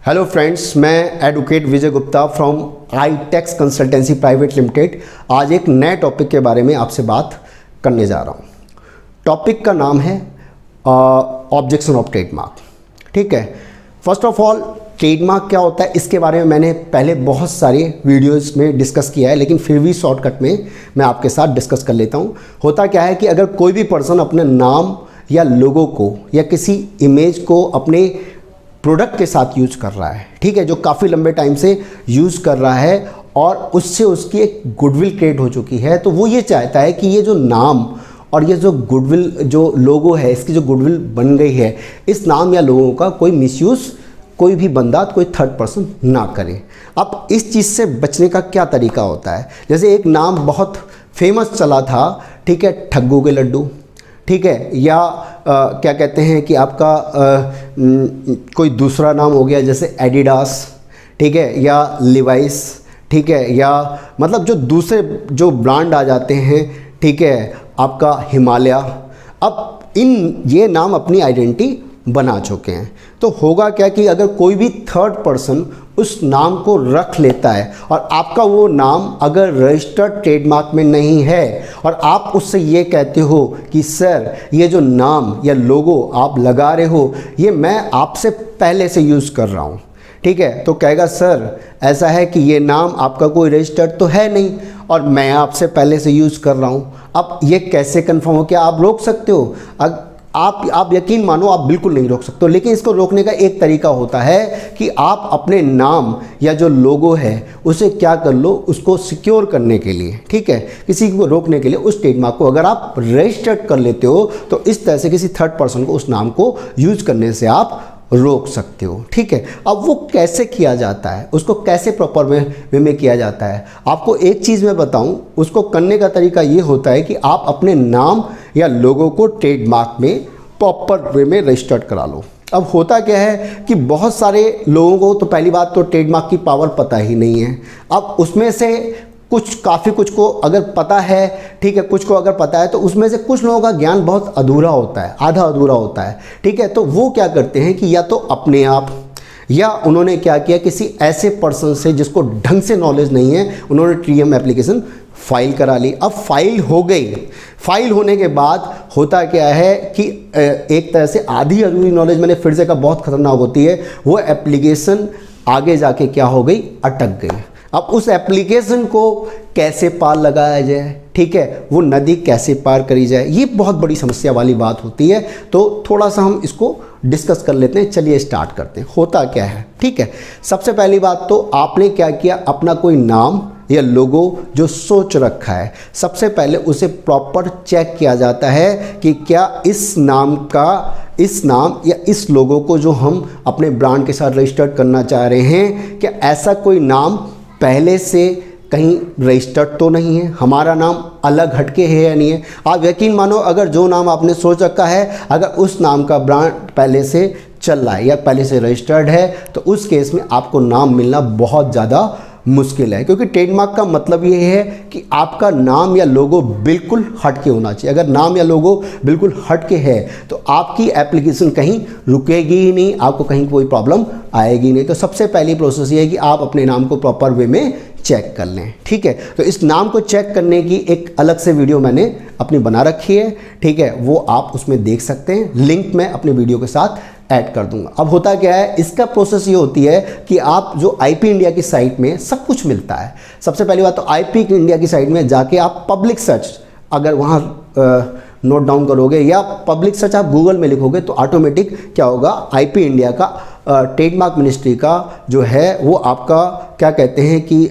Hello friends, मैं advocate Vijay Gupta from iTax consultancy private limited आज एक नए टॉपिक के बारे में आपसे बात करने जा रहा हूँ। टॉपिक का नाम है ऑब्जेक्शन ऑफ ट्रेडमार्क। ठीक है, फर्स्ट ऑफ ऑल ट्रेडमार्क क्या होता है इसके बारे में मैंने पहले बहुत सारे वीडियोस में डिस्कस किया है, लेकिन फिर भी शॉर्टकट में मैं आपके साथ डिस्कस कर लेता हूँ। होता क्या है कि अगर कोई भी पर्सन अपने नाम या लोगो को या किसी इमेज को अपने प्रोडक्ट के साथ यूज कर रहा है, ठीक है, जो काफ़ी लंबे टाइम से यूज़ कर रहा है और उससे उसकी एक गुडविल क्रिएट हो चुकी है, तो वो ये चाहता है कि ये जो नाम और ये जो गुडविल जो लोगो है, इसकी जो गुडविल बन गई है, इस नाम या लोगों का कोई मिसयूज़ कोई भी बंदा, कोई थर्ड पर्सन ना करे। अब इस चीज़ से बचने का क्या तरीका होता है? जैसे एक नाम बहुत फेमस चला था, ठीक है, ठग्गू के लड्डू, ठीक है, या क्या कहते हैं कि आपका कोई दूसरा नाम हो गया जैसे एडिडास, ठीक है, या लिवाइस, ठीक है, या मतलब जो दूसरे जो ब्रांड आ जाते हैं, ठीक है, आपका हिमालय। अब ये नाम अपनी आइडेंटिटी बना चुके हैं, तो होगा क्या कि अगर कोई भी थर्ड पर्सन उस नाम को रख लेता है और आपका वो नाम अगर रजिस्टर्ड ट्रेडमार्क में नहीं है और आप उससे ये कहते हो कि सर ये जो नाम या लोगो आप लगा रहे हो ये मैं आपसे पहले से यूज़ कर रहा हूँ, ठीक है, तो कहेगा सर ऐसा है कि ये नाम आपका कोई रजिस्टर्ड तो है नहीं और मैं आपसे पहले से यूज़ कर रहा हूँ। अब ये कैसे कन्फर्म हो? क्या आप रोक सकते हो? आप यकीन मानो आप बिल्कुल नहीं रोक सकते हो, लेकिन इसको रोकने का एक तरीका होता है कि आप अपने नाम या जो लोगो है उसे क्या कर लो, उसको सिक्योर करने के लिए, ठीक है, किसी को रोकने के लिए उस ट्रेडमार्क को अगर आप रजिस्टर्ड कर लेते हो तो इस तरह से किसी थर्ड पर्सन को उस नाम को यूज करने से आप रोक सकते हो। ठीक है, अब वो कैसे किया जाता है, उसको कैसे प्रॉपर वे में किया जाता है, आपको एक चीज़ मैं बताऊं, उसको करने का तरीका ये होता है कि आप अपने नाम या लोगों को ट्रेडमार्क में प्रॉपर वे में रजिस्टर्ड करा लो। अब होता क्या है कि बहुत सारे लोगों को तो पहली बात तो ट्रेडमार्क की पावर पता ही नहीं है। अब उसमें से काफ़ी कुछ को अगर पता है, ठीक है, कुछ को अगर पता है तो उसमें से कुछ लोगों का ज्ञान बहुत अधूरा होता है, आधा अधूरा होता है, ठीक है, तो वो क्या करते हैं कि या तो अपने आप या उन्होंने क्या किया किसी ऐसे पर्सन से जिसको ढंग से नॉलेज नहीं है, उन्होंने TM एप्लीकेशन फाइल करा ली। अब फाइल हो गई, फाइल होने के बाद होता क्या है कि एक तरह से आधी अधूरी नॉलेज, मैंने फिर से कहा, बहुत खतरनाक होती है। वो एप्लीकेशन आगे जाके क्या हो गई, अटक गई। अब उस एप्लीकेशन को कैसे पार लगाया जाए, ठीक है, वो नदी कैसे पार करी जाए, ये बहुत बड़ी समस्या वाली बात होती है। तो थोड़ा सा हम इसको डिस्कस कर लेते हैं। चलिए स्टार्ट करते हैं। होता क्या है, ठीक है, सबसे पहली बात तो आपने क्या किया, अपना कोई नाम या लोगो जो सोच रखा है, सबसे पहले उसे प्रॉपर चेक किया जाता है कि क्या इस नाम या इस लोगो को जो हम अपने ब्रांड के साथ रजिस्टर्ड करना चाह रहे हैं, क्या ऐसा कोई नाम पहले से कहीं रजिस्टर्ड तो नहीं है, हमारा नाम अलग हटके है या नहीं है। आप यकीन मानो अगर जो नाम आपने सोच रखा है, अगर उस नाम का ब्रांड पहले से चल रहा है या पहले से रजिस्टर्ड है, तो उस केस में आपको नाम मिलना बहुत ज़्यादा मुश्किल है, क्योंकि ट्रेडमार्क का मतलब ये है कि आपका नाम या लोगो बिल्कुल हटके होना चाहिए। अगर नाम या लोगो बिल्कुल हटके है तो आपकी एप्लीकेशन कहीं रुकेगी ही नहीं, आपको कहीं कोई प्रॉब्लम आएगी नहीं। तो सबसे पहली प्रोसेस ये है कि आप अपने नाम को प्रॉपर वे में चेक कर लें, ठीक है। तो इस नाम को चेक करने की एक अलग से वीडियो मैंने अपनी बना रखी है, ठीक है, वो आप उसमें देख सकते हैं, लिंक मैं अपने वीडियो के साथ ऐड कर दूंगा। अब होता क्या है, इसका प्रोसेस ये होती है कि आप जो IP इंडिया की साइट में सब कुछ मिलता है। सबसे पहली बात तो IP इंडिया की साइट में जाके आप पब्लिक सर्च अगर वहाँ नोट डाउन करोगे या पब्लिक सर्च आप गूगल में लिखोगे तो ऑटोमेटिक क्या होगा, IP इंडिया का ट्रेडमार्क मिनिस्ट्री का जो है वो आपका क्या कहते हैं कि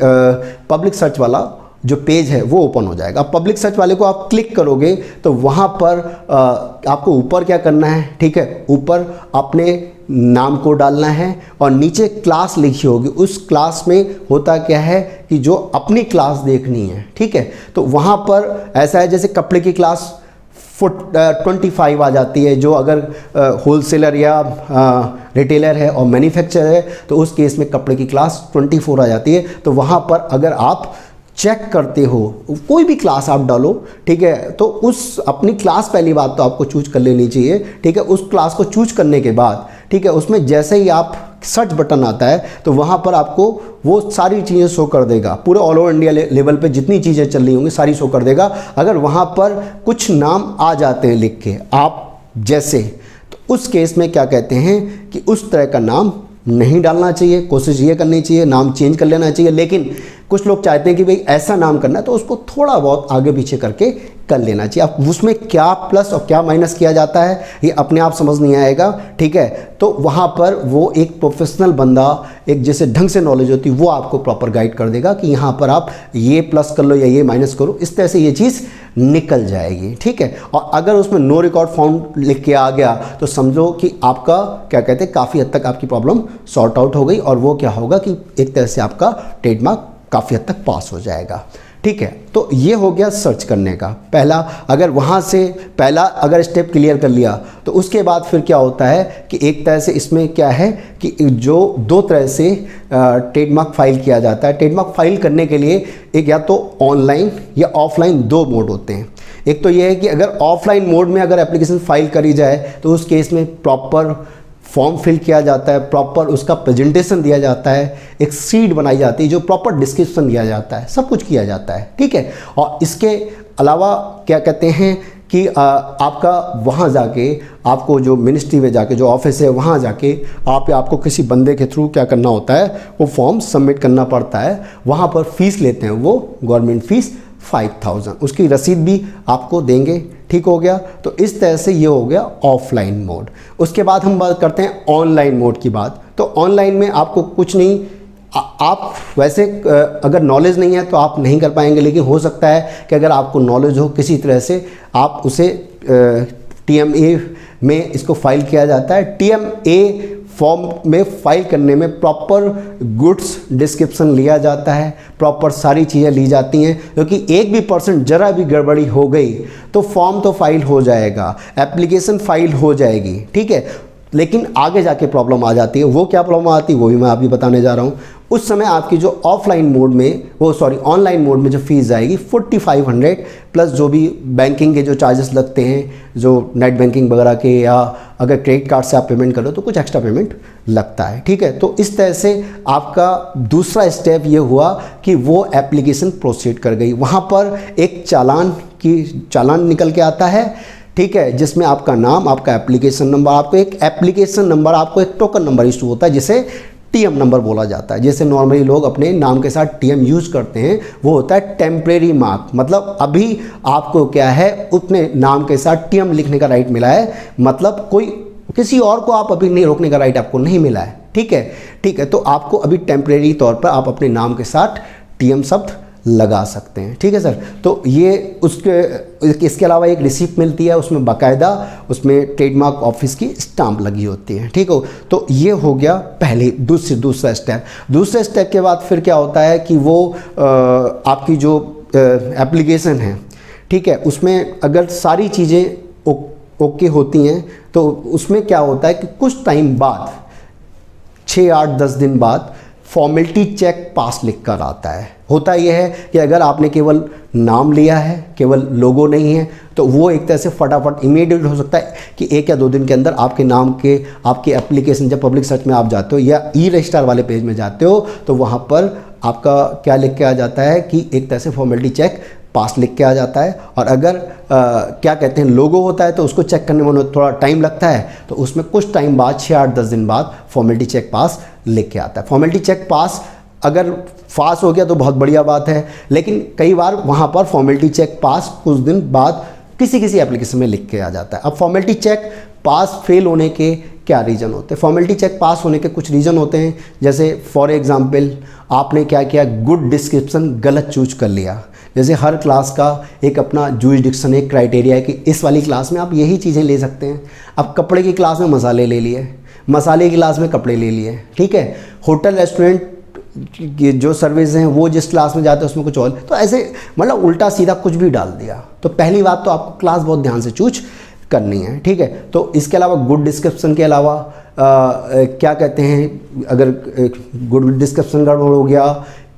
पब्लिक सर्च वाला जो पेज है वो ओपन हो जाएगा। पब्लिक सर्च वाले को आप क्लिक करोगे तो वहाँ पर आपको ऊपर क्या करना है, ठीक है, ऊपर अपने नाम को डालना है और नीचे क्लास लिखी होगी। उस क्लास में होता क्या है कि जो अपनी क्लास देखनी है, ठीक है, तो वहाँ पर ऐसा है जैसे कपड़े की क्लास 25 आ जाती है, जो अगर होलसेलर या रिटेलर है और मैन्युफैक्चरर है तो उस केस में कपड़े की क्लास 24 आ जाती है। तो वहाँ पर अगर आप चेक करते हो, कोई भी क्लास आप डालो, ठीक है, तो उस अपनी क्लास पहली बात तो आपको चूज कर लेनी चाहिए, ठीक है। उस क्लास को चूज करने के बाद, ठीक है, उसमें जैसे ही आप सर्च बटन आता है तो वहाँ पर आपको वो सारी चीज़ें शो कर देगा, पूरे ऑल ओवर इंडिया लेवल पे जितनी चीज़ें चल रही होंगी सारी शो कर देगा। अगर वहाँ पर कुछ नाम आ जाते हैं लिख के आप जैसे, तो उस केस में क्या कहते हैं कि उस तरह का नाम नहीं डालना चाहिए, कोशिश ये करनी चाहिए नाम चेंज कर लेना चाहिए। लेकिन कुछ लोग चाहते हैं कि भाई ऐसा नाम करना है तो उसको थोड़ा बहुत आगे पीछे करके कर लेना चाहिए। अब उसमें क्या प्लस और क्या माइनस किया जाता है ये अपने आप समझ नहीं आएगा, ठीक है। तो वहाँ पर वो एक प्रोफेशनल बंदा, एक जैसे ढंग से नॉलेज होती है, वो आपको प्रॉपर गाइड कर देगा कि यहाँ पर आप ये प्लस कर लो या ये माइनस करो, इस तरह से ये चीज़ निकल जाएगी, ठीक है। और अगर उसमें नो रिकॉर्ड फाउंड लिख के आ गया तो समझो कि आपका क्या कहते हैं काफ़ी हद तक आपकी प्रॉब्लम सॉर्ट आउट हो गई, और वो क्या होगा कि एक तरह से आपका ट्रेडमार्क काफ़ी हद तक पास हो जाएगा, ठीक है। तो ये हो गया सर्च करने का पहला। अगर वहाँ से पहला अगर स्टेप क्लियर कर लिया तो उसके बाद फिर क्या होता है कि एक तरह से इसमें क्या है कि जो दो तरह से ट्रेडमार्क फाइल किया जाता है। ट्रेडमार्क फाइल करने के लिए एक या तो ऑनलाइन या ऑफलाइन दो मोड होते हैं। एक तो ये है कि अगर ऑफलाइन मोड में अगर एप्लीकेशन फाइल करी जाए तो उस केस में प्रॉपर फॉर्म फिल किया जाता है, प्रॉपर उसका प्रेजेंटेशन दिया जाता है, एक सीट बनाई जाती है, जो प्रॉपर डिस्क्रिप्शन दिया जाता है, सब कुछ किया जाता है, ठीक है। और इसके अलावा क्या कहते हैं कि आपका वहाँ जाके आपको जो मिनिस्ट्री में जाके जो ऑफिस है वहाँ जाके आपको किसी बंदे के थ्रू क्या करना होता है, वो फॉर्म सबमिट करना पड़ता है। वहाँ पर फीस लेते हैं वो गवर्नमेंट फीस 5000, उसकी रसीद भी आपको देंगे, ठीक हो गया। तो इस तरह से ये हो गया ऑफलाइन मोड। उसके बाद हम बात करते हैं ऑनलाइन मोड की बात। तो ऑनलाइन में आपको कुछ नहीं, आप वैसे अगर नॉलेज नहीं है तो आप नहीं कर पाएंगे, लेकिन हो सकता है कि अगर आपको नॉलेज हो किसी तरह से आप उसे TMA में इसको फाइल किया जाता है। TMA फॉर्म में फाइल करने में प्रॉपर गुड्स डिस्क्रिप्शन लिया जाता है, प्रॉपर सारी चीज़ें ली जाती हैं, क्योंकि एक भी % जरा भी गड़बड़ी हो गई तो फॉर्म तो फाइल हो जाएगा, एप्लीकेशन फाइल हो जाएगी, ठीक है। लेकिन आगे जाके प्रॉब्लम आ जाती है। वो क्या प्रॉब्लम आती है वो भी मैं अभी बताने जा रहा हूँ। उस समय आपकी जो ऑफलाइन मोड में ऑनलाइन मोड में जो फीस आएगी 4500 प्लस जो भी बैंकिंग के जो चार्जेस लगते हैं, जो नेट बैंकिंग वगैरह के, या अगर क्रेडिट कार्ड से आप पेमेंट करो तो कुछ एक्स्ट्रा पेमेंट लगता है, ठीक है। तो इस तरह से आपका दूसरा स्टेप ये हुआ कि वो एप्लीकेशन प्रोसीड कर गई। वहाँ पर एक चालान निकल के आता है, ठीक है, जिसमें आपका नाम, आपका एप्लीकेशन नंबर, आपको एक एप्लीकेशन नंबर, आपको एक टोकन नंबर इशू होता है जिसे TM नंबर बोला जाता है। जैसे नॉर्मली लोग अपने नाम के साथ TM यूज़ करते हैं, वो होता है टेम्परेरी मार्क, मतलब अभी आपको क्या है अपने नाम के साथ TM लिखने का राइट मिला है, मतलब कोई किसी और को आप अभी नहीं रोकने का राइट आपको नहीं मिला है, ठीक है, ठीक है। तो आपको अभी टेम्परेरी तौर पर आप अपने नाम के साथ TM शब्द लगा सकते हैं, ठीक है सर। तो ये इसके अलावा एक रिसिप्ट मिलती है, उसमें बाकायदा उसमें ट्रेडमार्क ऑफिस की स्टाम्प लगी होती है, ठीक हो। तो ये हो गया पहले दूसरा स्टेप। दूसरे स्टेप के बाद फिर क्या होता है कि वो आपकी जो एप्लीकेशन है, ठीक है, उसमें अगर सारी चीज़ें ओके होती हैं तो उसमें क्या होता है कि कुछ टाइम बाद 6, 8, 10 दिन बाद फॉर्मेलिटी चेक पास लिख कर आता है। होता यह है कि अगर आपने केवल नाम लिया है, केवल लोगो नहीं है, तो वो एक तरह से फटाफट इमीडिएट हो सकता है कि 1 या 2 दिन के अंदर आपके नाम के आपके एप्लीकेशन, जब पब्लिक सर्च में आप जाते हो या ई-रजिस्ट्रार वाले पेज में जाते हो तो वहाँ पर आपका क्या लिख के आ जाता है कि एक तरह से फॉर्मेलिटी चेक पास लिख के आ जाता है। और अगर क्या कहते हैं लोगो होता है तो उसको चेक करने में थोड़ा टाइम लगता है, तो उसमें कुछ टाइम बाद 6, 8, 10 दिन बाद फॉर्मेलिटी चेक पास लिख के आता है। फॉर्मेलिटी चेक पास अगर पास हो गया तो बहुत बढ़िया बात है, लेकिन कई बार वहाँ पर फॉर्मेलिटी चेक पास कुछ दिन बाद किसी एप्लीकेशन में लिख के आ जाता है। अब फॉर्मेलिटी चेक पास फेल होने के क्या रीज़न होते हैं? फॉर्मेलिटी चेक पास होने के कुछ रीज़न होते हैं, जैसे फॉर एग्जांपल आपने क्या किया, गुड डिस्क्रिप्शन गलत चूज कर लिया। जैसे हर क्लास का एक अपना जुरिसडिक्शन, एक क्राइटेरिया है कि इस वाली क्लास में आप यही चीज़ें ले सकते हैं। अब कपड़े की क्लास में मसाले ले लिए, मसाले की क्लास में कपड़े ले लिए, ठीक है। होटल रेस्टोरेंट की जो सर्विस हैं वो जिस क्लास में जाते हैं उसमें कुछ और, तो ऐसे मतलब उल्टा सीधा कुछ भी डाल दिया। तो पहली बात तो आपको क्लास बहुत ध्यान से चूज करनी है, ठीक है। तो इसके अलावा गुड डिस्क्रिप्शन के अलावा क्या कहते हैं, अगर गुड डिस्क्रिप्शन गड़बड़ हो गया,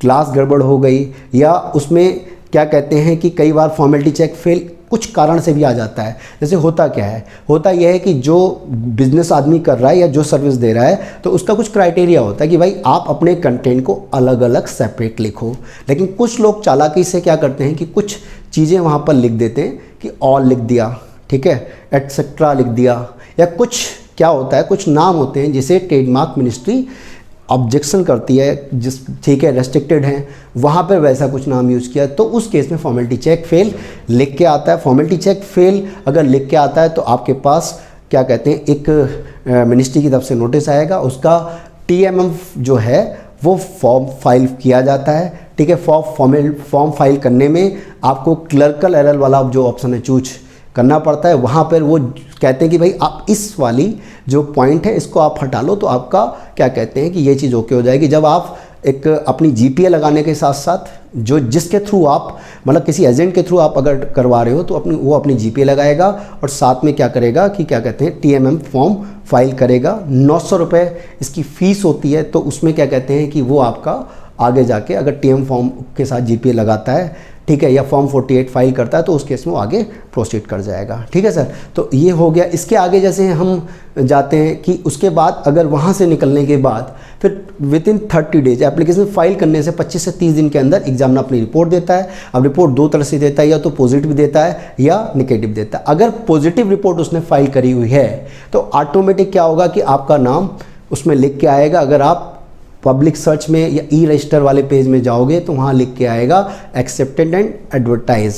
क्लास गड़बड़ हो गई, या उसमें क्या कहते हैं कि कई बार फॉर्मेलिटी चेक फेल कुछ कारण से भी आ जाता है। जैसे होता क्या है, होता यह है कि जो बिजनेस आदमी कर रहा है या जो सर्विस दे रहा है तो उसका कुछ क्राइटेरिया होता है कि भाई आप अपने कंटेंट को अलग अलग सेपरेट लिखो। लेकिन कुछ लोग चालाकी से क्या करते हैं कि कुछ चीज़ें वहाँ पर लिख देते हैं कि ऑल लिख दिया, ठीक है, एटसेट्रा लिख दिया, या कुछ क्या होता है, कुछ नाम होते हैं जिसे ट्रेडमार्क मिनिस्ट्री ऑब्जेक्शन करती है, जिस ठीक है रेस्ट्रिक्टेड हैं, वहाँ पर वैसा कुछ नाम यूज़ किया तो उस केस में फॉर्मेलिटी चेक फेल लिख के आता है। फॉर्मेलिटी चेक फेल अगर लिख के आता है तो आपके पास क्या कहते हैं, एक मिनिस्ट्री की तरफ से नोटिस आएगा, उसका TMM जो है वो फॉर्म फाइल किया जाता है, ठीक है। फॉर्म फाइल करने में आपको क्लर्कल एरर वाला जो ऑप्शन है चूज करना पड़ता है। वहाँ पर वो कहते हैं कि भाई आप इस वाली जो पॉइंट है इसको आप हटा लो तो आपका क्या कहते हैं कि ये चीज़ ओके हो जाएगी। जब आप एक अपनी GPA लगाने के साथ साथ जो जिसके थ्रू आप मतलब किसी एजेंट के थ्रू आप अगर करवा रहे हो तो वो अपनी GPA लगाएगा और साथ में क्या करेगा कि क्या कहते हैं TMM फॉर्म फाइल करेगा। 900 रुपये इसकी फ़ीस होती है। तो उसमें क्या कहते हैं कि वो आपका आगे जाके अगर TM फॉर्म के साथ GPA लगाता है, ठीक है, या फॉर्म 48 फाइल करता है तो उस केस में वो आगे प्रोसीड कर जाएगा, ठीक है सर। तो ये हो गया। इसके आगे जैसे हम जाते हैं कि उसके बाद अगर वहाँ से निकलने के बाद फिर विदिन 30 डेज एप्लीकेशन फाइल करने से 25 से 30 दिन के अंदर एग्जामिनर अपनी रिपोर्ट देता है। अब रिपोर्ट दो तरह से देता है, या तो पॉजिटिव देता है या नेगेटिव देता है। अगर पॉजिटिव रिपोर्ट उसने फाइल करी हुई है तो ऑटोमेटिक क्या होगा कि आपका नाम उसमें लिख के आएगा। अगर आप पब्लिक सर्च में या ई-रजिस्टर वाले पेज में जाओगे तो वहाँ लिख के आएगा एक्सेप्टेड एंड एडवर्टाइज,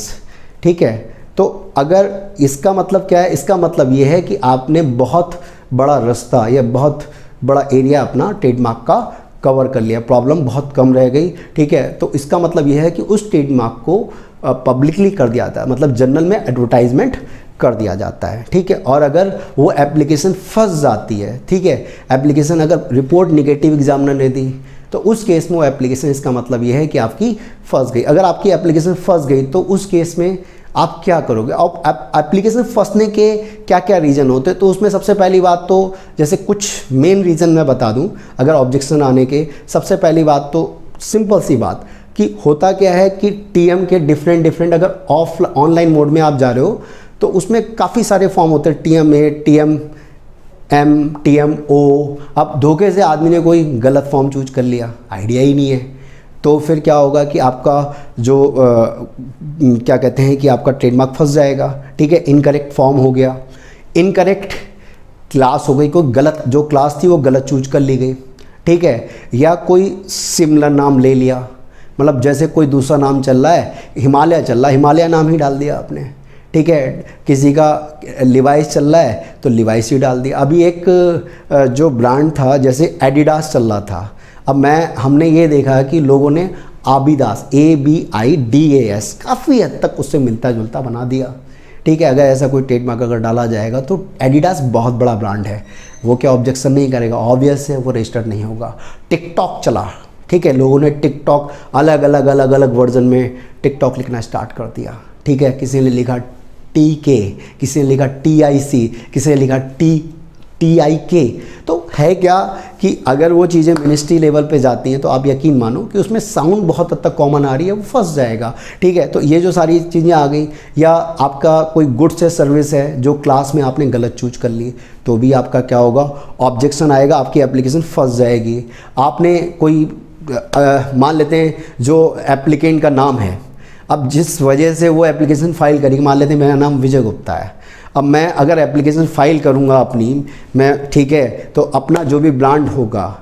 ठीक है। तो अगर इसका मतलब क्या है, इसका मतलब ये है कि आपने बहुत बड़ा रास्ता या बहुत बड़ा एरिया अपना ट्रेडमार्क का कवर कर लिया, प्रॉब्लम बहुत कम रह गई, ठीक है। तो इसका मतलब ये है कि उस ट्रेडमार्क को पब्लिकली कर दिया जाता है, मतलब जनरल में एडवर्टाइजमेंट कर दिया जाता है, ठीक है। और अगर वो एप्लीकेशन फंस जाती है, ठीक है, एप्लीकेशन अगर रिपोर्ट नेगेटिव एग्जामिनर ने दी तो उस केस में वो एप्लीकेशन, इसका मतलब ये है कि आपकी फंस गई। अगर आपकी एप्लीकेशन फंस गई तो उस केस में आप क्या करोगे। अब एप्लीकेशन फंसने के क्या क्या रीज़न होते हैं तो उसमें सबसे पहली बात तो जैसे कुछ मेन रीज़न मैं बता दूं अगर ऑब्जेक्शन आने के। सबसे पहली बात तो सिंपल सी बात कि होता क्या है कि TM के डिफरेंट अगर ऑनलाइन मोड में आप जा रहे हो तो उसमें काफ़ी सारे फॉर्म होते हैं, TMA, TMM, TMO। अब धोखे से आदमी ने कोई गलत फॉर्म चूज कर लिया, आइडिया ही नहीं है, तो फिर क्या होगा कि आपका जो क्या कहते हैं कि आपका ट्रेडमार्क फंस जाएगा, ठीक है। इनकरेक्ट फॉर्म हो गया, इनकरेक्ट क्लास हो गई, कोई गलत जो क्लास थी वो गलत चूज कर ली गई, ठीक है। या कोई सिमिलर नाम ले लिया, मतलब जैसे कोई दूसरा नाम चल रहा है, हिमालय चल रहा है, हिमालय नाम ही डाल दिया आपने, ठीक है। किसी का लिवाइस चल रहा है तो लिवाइस ही डाल दिया। अभी एक जो ब्रांड था जैसे एडिडास चल रहा था, अब हमने ये देखा कि लोगों ने आबिदास ABIDAS काफ़ी हद तक उससे मिलता जुलता बना दिया, ठीक है। अगर ऐसा कोई ट्रेडमार्क अगर डाला जाएगा तो एडिडास बहुत बड़ा ब्रांड है, वो क्या ऑब्जेक्शन नहीं करेगा, ऑब्वियस है वो रजिस्टर्ड नहीं होगा। टिकटॉक चला, ठीक है, लोगों ने टिकटॉक अलग अलग वर्जन में टिकटॉक लिखना स्टार्ट कर दिया, ठीक है। किसी ने लिखा TK, किसी ने लिखा TIC, किसी ने लिखा TIK। तो है क्या कि अगर वो चीज़ें मिनिस्ट्री लेवल पे जाती हैं तो आप यकीन मानो कि उसमें साउंड बहुत हद तक कॉमन आ रही है, वो फंस जाएगा, ठीक है। तो ये जो सारी चीज़ें आ गई, या आपका कोई गुड्स है सर्विस है जो क्लास में आपने गलत चूज कर ली तो भी आपका क्या होगा, ऑब्जेक्शन आएगा, आपकी एप्लीकेशन फंस जाएगी। आपने कोई मान लेते हैं जो एप्लीकेंट का नाम है, अब जिस वजह से वो एप्लीकेशन फाइल करेगी, मान लेते हैं मेरा नाम विजय गुप्ता है, अब मैं अगर एप्लीकेशन फाइल करूँगा अपनी मैं, ठीक है, तो अपना जो भी ब्रांड होगा,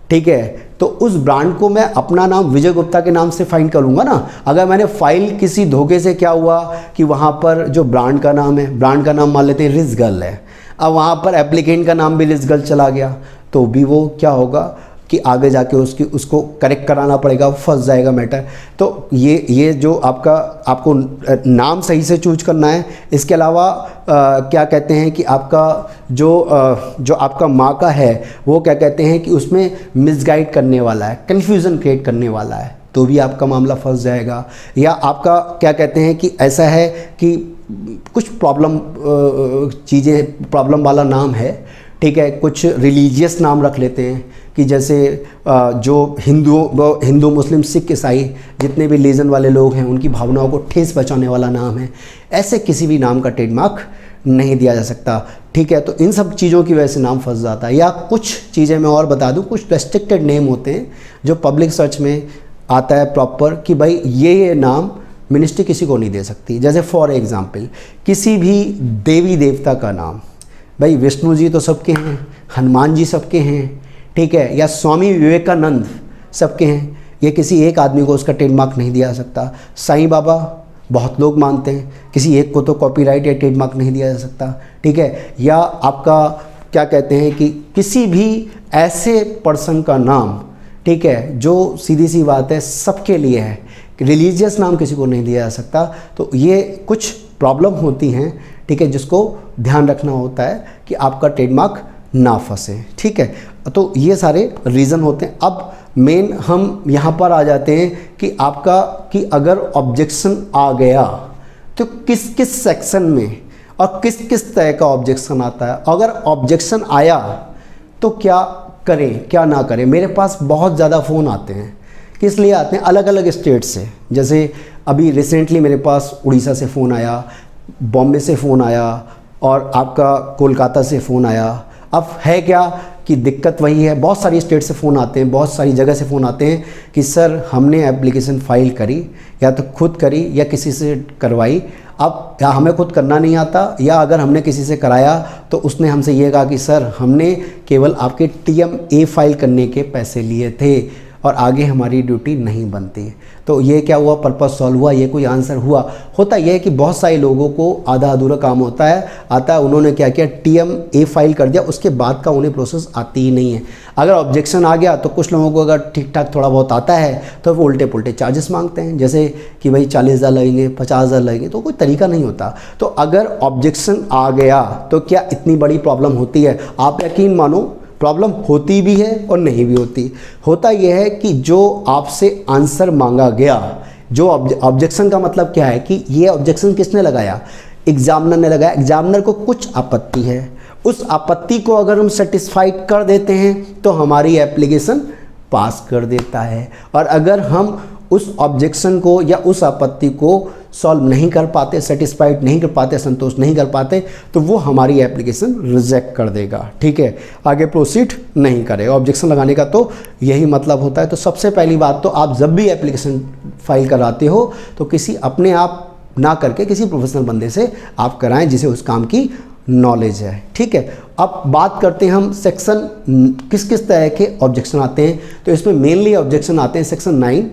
ठीक है, तो उस ब्रांड को मैं अपना नाम विजय गुप्ता के नाम से फाइल करूँगा ना। अगर मैंने फाइल किसी धोखे से क्या हुआ कि वहाँ पर जो ब्रांड का नाम है, ब्रांड का नाम मान लेते हैं रिजगल है, अब वहाँ पर एप्लीकेंट का नाम भी रिजगल चला गया तो भी वो क्या होगा कि आगे जाके उसको करेक्ट कराना पड़ेगा, फंस जाएगा मैटर। तो ये जो आपको नाम सही से चूज करना है। इसके अलावा क्या कहते हैं कि आपका जो आपका मार्का है वो क्या कहते हैं कि उसमें मिसगाइड करने वाला है, कन्फ्यूज़न क्रिएट करने वाला है, तो भी आपका मामला फंस जाएगा। या आपका क्या कहते हैं कि ऐसा है कि कुछ प्रॉब्लम वाला नाम है, ठीक है, कुछ रिलीजियस नाम रख लेते हैं कि जैसे जो हिंदू मुस्लिम सिख ईसाई जितने भी रीजन वाले लोग हैं उनकी भावनाओं को ठेस पहुंचाने वाला नाम है, ऐसे किसी भी नाम का ट्रेडमार्क नहीं दिया जा सकता। ठीक है, तो इन सब चीज़ों की वजह से नाम फंस जाता है। या कुछ चीज़ें मैं और बता दूं, कुछ रेस्ट्रिक्टेड नेम होते हैं जो पब्लिक सर्च में आता है प्रॉपर कि भाई ये नाम मिनिस्ट्री किसी को नहीं दे सकती। जैसे फॉर एग्जांपल किसी भी देवी देवता का नाम, भाई विष्णु जी तो सबके हैं, हनुमान जी सबके हैं, ठीक है, या स्वामी विवेकानंद सबके हैं, ये किसी एक आदमी को उसका ट्रेडमार्क नहीं दिया जा सकता। साईं बाबा बहुत लोग मानते हैं, किसी एक को तो कॉपीराइट या ट्रेडमार्क नहीं दिया जा सकता। ठीक है, या आपका क्या कहते हैं कि किसी भी ऐसे पर्सन का नाम, ठीक है, जो सीधी सी बात है सबके लिए है, रिलीजियस नाम किसी को नहीं दिया जा सकता। तो ये कुछ प्रॉब्लम होती हैं, ठीक है, जिसको ध्यान रखना होता है कि आपका ट्रेडमार्क ना फंसे। ठीक है, तो ये सारे रीज़न होते हैं। अब मेन हम यहाँ पर आ जाते हैं कि आपका कि अगर ऑब्जेक्शन आ गया तो किस किस सेक्शन में और किस किस तरह का ऑब्जेक्शन आता है। अगर ऑब्जेक्शन आया तो क्या करें क्या ना करें। मेरे पास बहुत ज़्यादा फ़ोन आते हैं, किस लिए आते हैं, अलग अलग स्टेट से। जैसे अभी रिसेंटली मेरे पास उड़ीसा से फ़ोन आया, बॉम्बे से फ़ोन आया और आपका कोलकाता से फ़ोन आया। अब है क्या कि दिक्कत वही है, बहुत सारी स्टेट से फ़ोन आते हैं, बहुत सारी जगह से फ़ोन आते हैं कि सर हमने एप्लीकेशन फ़ाइल करी, या तो खुद करी या किसी से करवाई। अब या हमें खुद करना नहीं आता, या अगर हमने किसी से कराया तो उसने हमसे ये कहा कि सर हमने केवल आपके TMA फ़ाइल करने के पैसे लिए थे और आगे हमारी ड्यूटी नहीं बनती। तो ये क्या हुआ, पर्पस सॉल्व हुआ, ये कोई आंसर हुआ। होता यह है कि बहुत सारे लोगों को आधा अधूरा काम आता है, उन्होंने क्या किया, TMA फ़ाइल कर दिया, उसके बाद का उन्हें प्रोसेस आती ही नहीं है। अगर ऑब्जेक्शन आ गया तो कुछ लोगों को अगर ठीक ठाक थोड़ा बहुत आता है तो वो उल्टे पुल्टे चार्जेस मांगते हैं, जैसे कि भाई 40,000 लगेंगे, 50,000 लगेंगे, तो कोई तरीका नहीं होता। तो अगर ऑब्जेक्शन आ गया तो क्या इतनी बड़ी प्रॉब्लम होती है? आप यकीन मानो प्रॉब्लम होती भी है और नहीं भी होती। होता यह है कि जो आपसे आंसर मांगा गया, जो ऑब्जेक्शन का मतलब क्या है कि ये ऑब्जेक्शन किसने लगाया, एग्जामिनर ने लगाया। एग्जामिनर को कुछ आपत्ति है, उस आपत्ति को अगर हम सेटिस्फाइड कर देते हैं तो हमारी एप्लीकेशन पास कर देता है। और अगर हम उस ऑब्जेक्शन को या उस आपत्ति को सॉल्व नहीं कर पाते, सेटिस्फाइड नहीं कर पाते, संतोष नहीं कर पाते, तो वो हमारी एप्लीकेशन रिजेक्ट कर देगा। ठीक है, आगे प्रोसीड नहीं करेगा। ऑब्जेक्शन लगाने का तो यही मतलब होता है। तो सबसे पहली बात तो आप जब भी एप्लीकेशन फाइल कराते हो तो किसी अपने आप ना करके किसी प्रोफेशनल बंदे से आप कराएं जिसे उस काम की नॉलेज है। ठीक है, अब बात करते हैं हम सेक्शन किस किस तरह के ऑब्जेक्शन आते हैं। तो इसमें मेनली ऑब्जेक्शन आते हैं सेक्शन 9,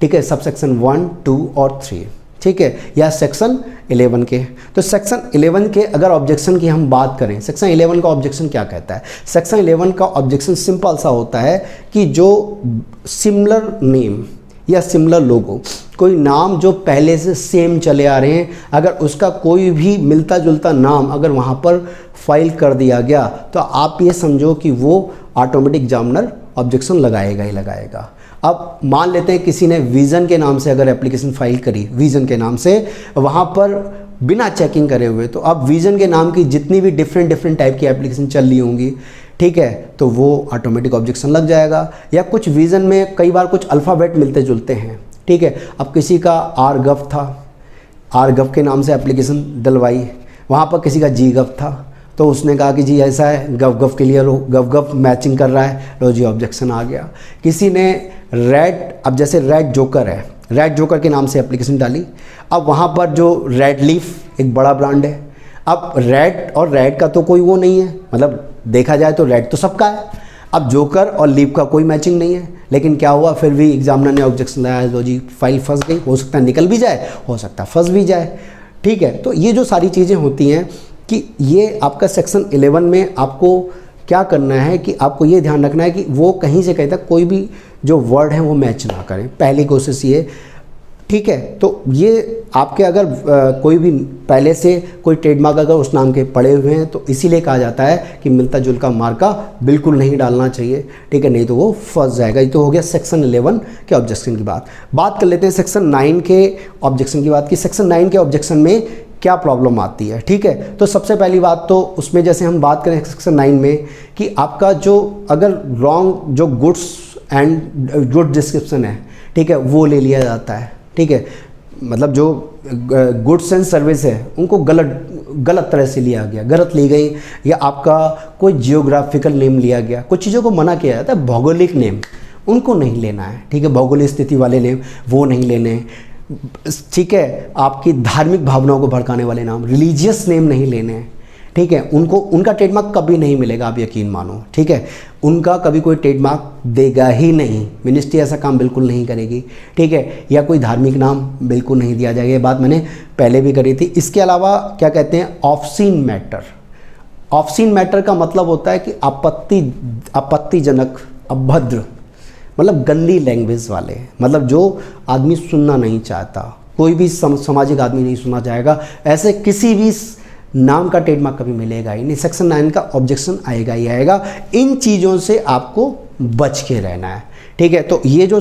ठीक है, सब सेक्शन 1, 2 और 3, ठीक है, या सेक्शन 11 के। तो सेक्शन 11 के अगर ऑब्जेक्शन की हम बात करें, सेक्शन 11 का ऑब्जेक्शन क्या कहता है? सेक्शन 11 का ऑब्जेक्शन सिंपल सा होता है कि जो सिमिलर नेम या सिमिलर लोगो, कोई नाम जो पहले से सेम चले आ रहे हैं, अगर उसका कोई भी मिलता जुलता नाम अगर वहाँ पर फाइल कर दिया गया तो आप ये समझो कि वो ऑटोमेटिक एग्जामिनर ऑब्जेक्शन लगाएगा ही लगाएगा। अब मान लेते हैं किसी ने विज़न के नाम से अगर एप्लीकेशन फाइल करी, विज़न के नाम से, वहाँ पर बिना चेकिंग करे हुए, तो अब विज़न के नाम की जितनी भी डिफरेंट टाइप की एप्लीकेशन चल रही होंगी, ठीक है, तो वो ऑटोमेटिक ऑब्जेक्शन लग जाएगा। या कुछ विज़न में कई बार कुछ अल्फ़ाबेट मिलते जुलते हैं, ठीक है, अब किसी का RGov था, RGov के नाम से एप्लीकेशन डलवाई, वहाँ पर किसी का GGov था, तो उसने कहा कि जी ऐसा है, गव क्लियर हो, गव मैचिंग कर रहा है, लो जी ऑब्जेक्शन आ गया। किसी ने रेड, अब जैसे रेड जोकर है, रेड जोकर के नाम से एप्लीकेशन डाली, अब वहाँ पर जो रेड लीफ एक बड़ा ब्रांड है, अब रेड और रेड का तो कोई वो नहीं है, मतलब देखा जाए तो रेड तो सबका है, अब जोकर और लीफ का कोई मैचिंग नहीं है। लेकिन क्या हुआ, फिर भी एग्जामिनर ने ऑब्जेक्शन लगाया, लो जी फाइल फंस गई, हो सकता है निकल भी जाए, हो सकता है फंस भी जाए। ठीक है, तो ये जो सारी चीज़ें होती हैं कि ये आपका सेक्शन 11 में आपको क्या करना है कि आपको ये ध्यान रखना है कि वो कहीं से कहीं तक कोई भी जो वर्ड है वो मैच ना करें, पहली कोशिश ये। ठीक है, तो ये आपके अगर कोई भी पहले से कोई ट्रेडमार्क अगर उस नाम के पड़े हुए हैं तो इसीलिए कहा जाता है कि मिलता जुलता मार्का बिल्कुल नहीं डालना चाहिए। ठीक है, नहीं तो वो फंस जाएगा। ये तो हो गया सेक्शन 11 के ऑब्जेक्शन की बात कर लेते हैं सेक्शन 9 के ऑब्जेक्शन की बात की। सेक्शन 9 के ऑब्जेक्शन में क्या प्रॉब्लम आती है। ठीक है, तो सबसे पहली बात तो उसमें जैसे हम बात करें सेक्शन 9 में कि आपका जो अगर रॉन्ग जो गुड्स एंड गुड डिस्क्रिप्शन है, ठीक है, वो ले लिया जाता है। ठीक है, मतलब जो गुड्स एंड सर्विस है उनको गलत तरह से लिया गया, गलत ली गई, या आपका कोई जियोग्राफिकल नेम लिया गया। कुछ चीज़ों को मना किया जाता है, भौगोलिक नेम उनको नहीं लेना है। ठीक है, भौगोलिक स्थिति वाले नेम वो नहीं लेने। ठीक है, आपकी धार्मिक भावनाओं को भड़काने वाले नाम, रिलीजियस नेम नहीं लेने हैं। ठीक है, उनको उनका ट्रेडमार्क कभी नहीं मिलेगा, आप यकीन मानो। ठीक है, उनका कभी कोई ट्रेडमार्क देगा ही नहीं, मिनिस्ट्री ऐसा काम बिल्कुल नहीं करेगी। ठीक है, या कोई धार्मिक नाम बिल्कुल नहीं दिया जाएगा, ये बात मैंने पहले भी करी थी। इसके अलावा क्या कहते हैं, ऑब्सीन मैटर। ऑब्सीन मैटर का मतलब होता है कि आपत्तिजनक, अभद्र, मतलब गंदी लैंग्वेज वाले, मतलब जो आदमी सुनना नहीं चाहता, कोई भी सामाजिक आदमी नहीं सुनना चाहेगा, ऐसे किसी भी नाम का ट्रेडमार्क कभी मिलेगा ही नहीं। सेक्शन 9 का ऑब्जेक्शन आएगा ही आएगा। इन चीज़ों से आपको बच के रहना है। ठीक है, तो ये जो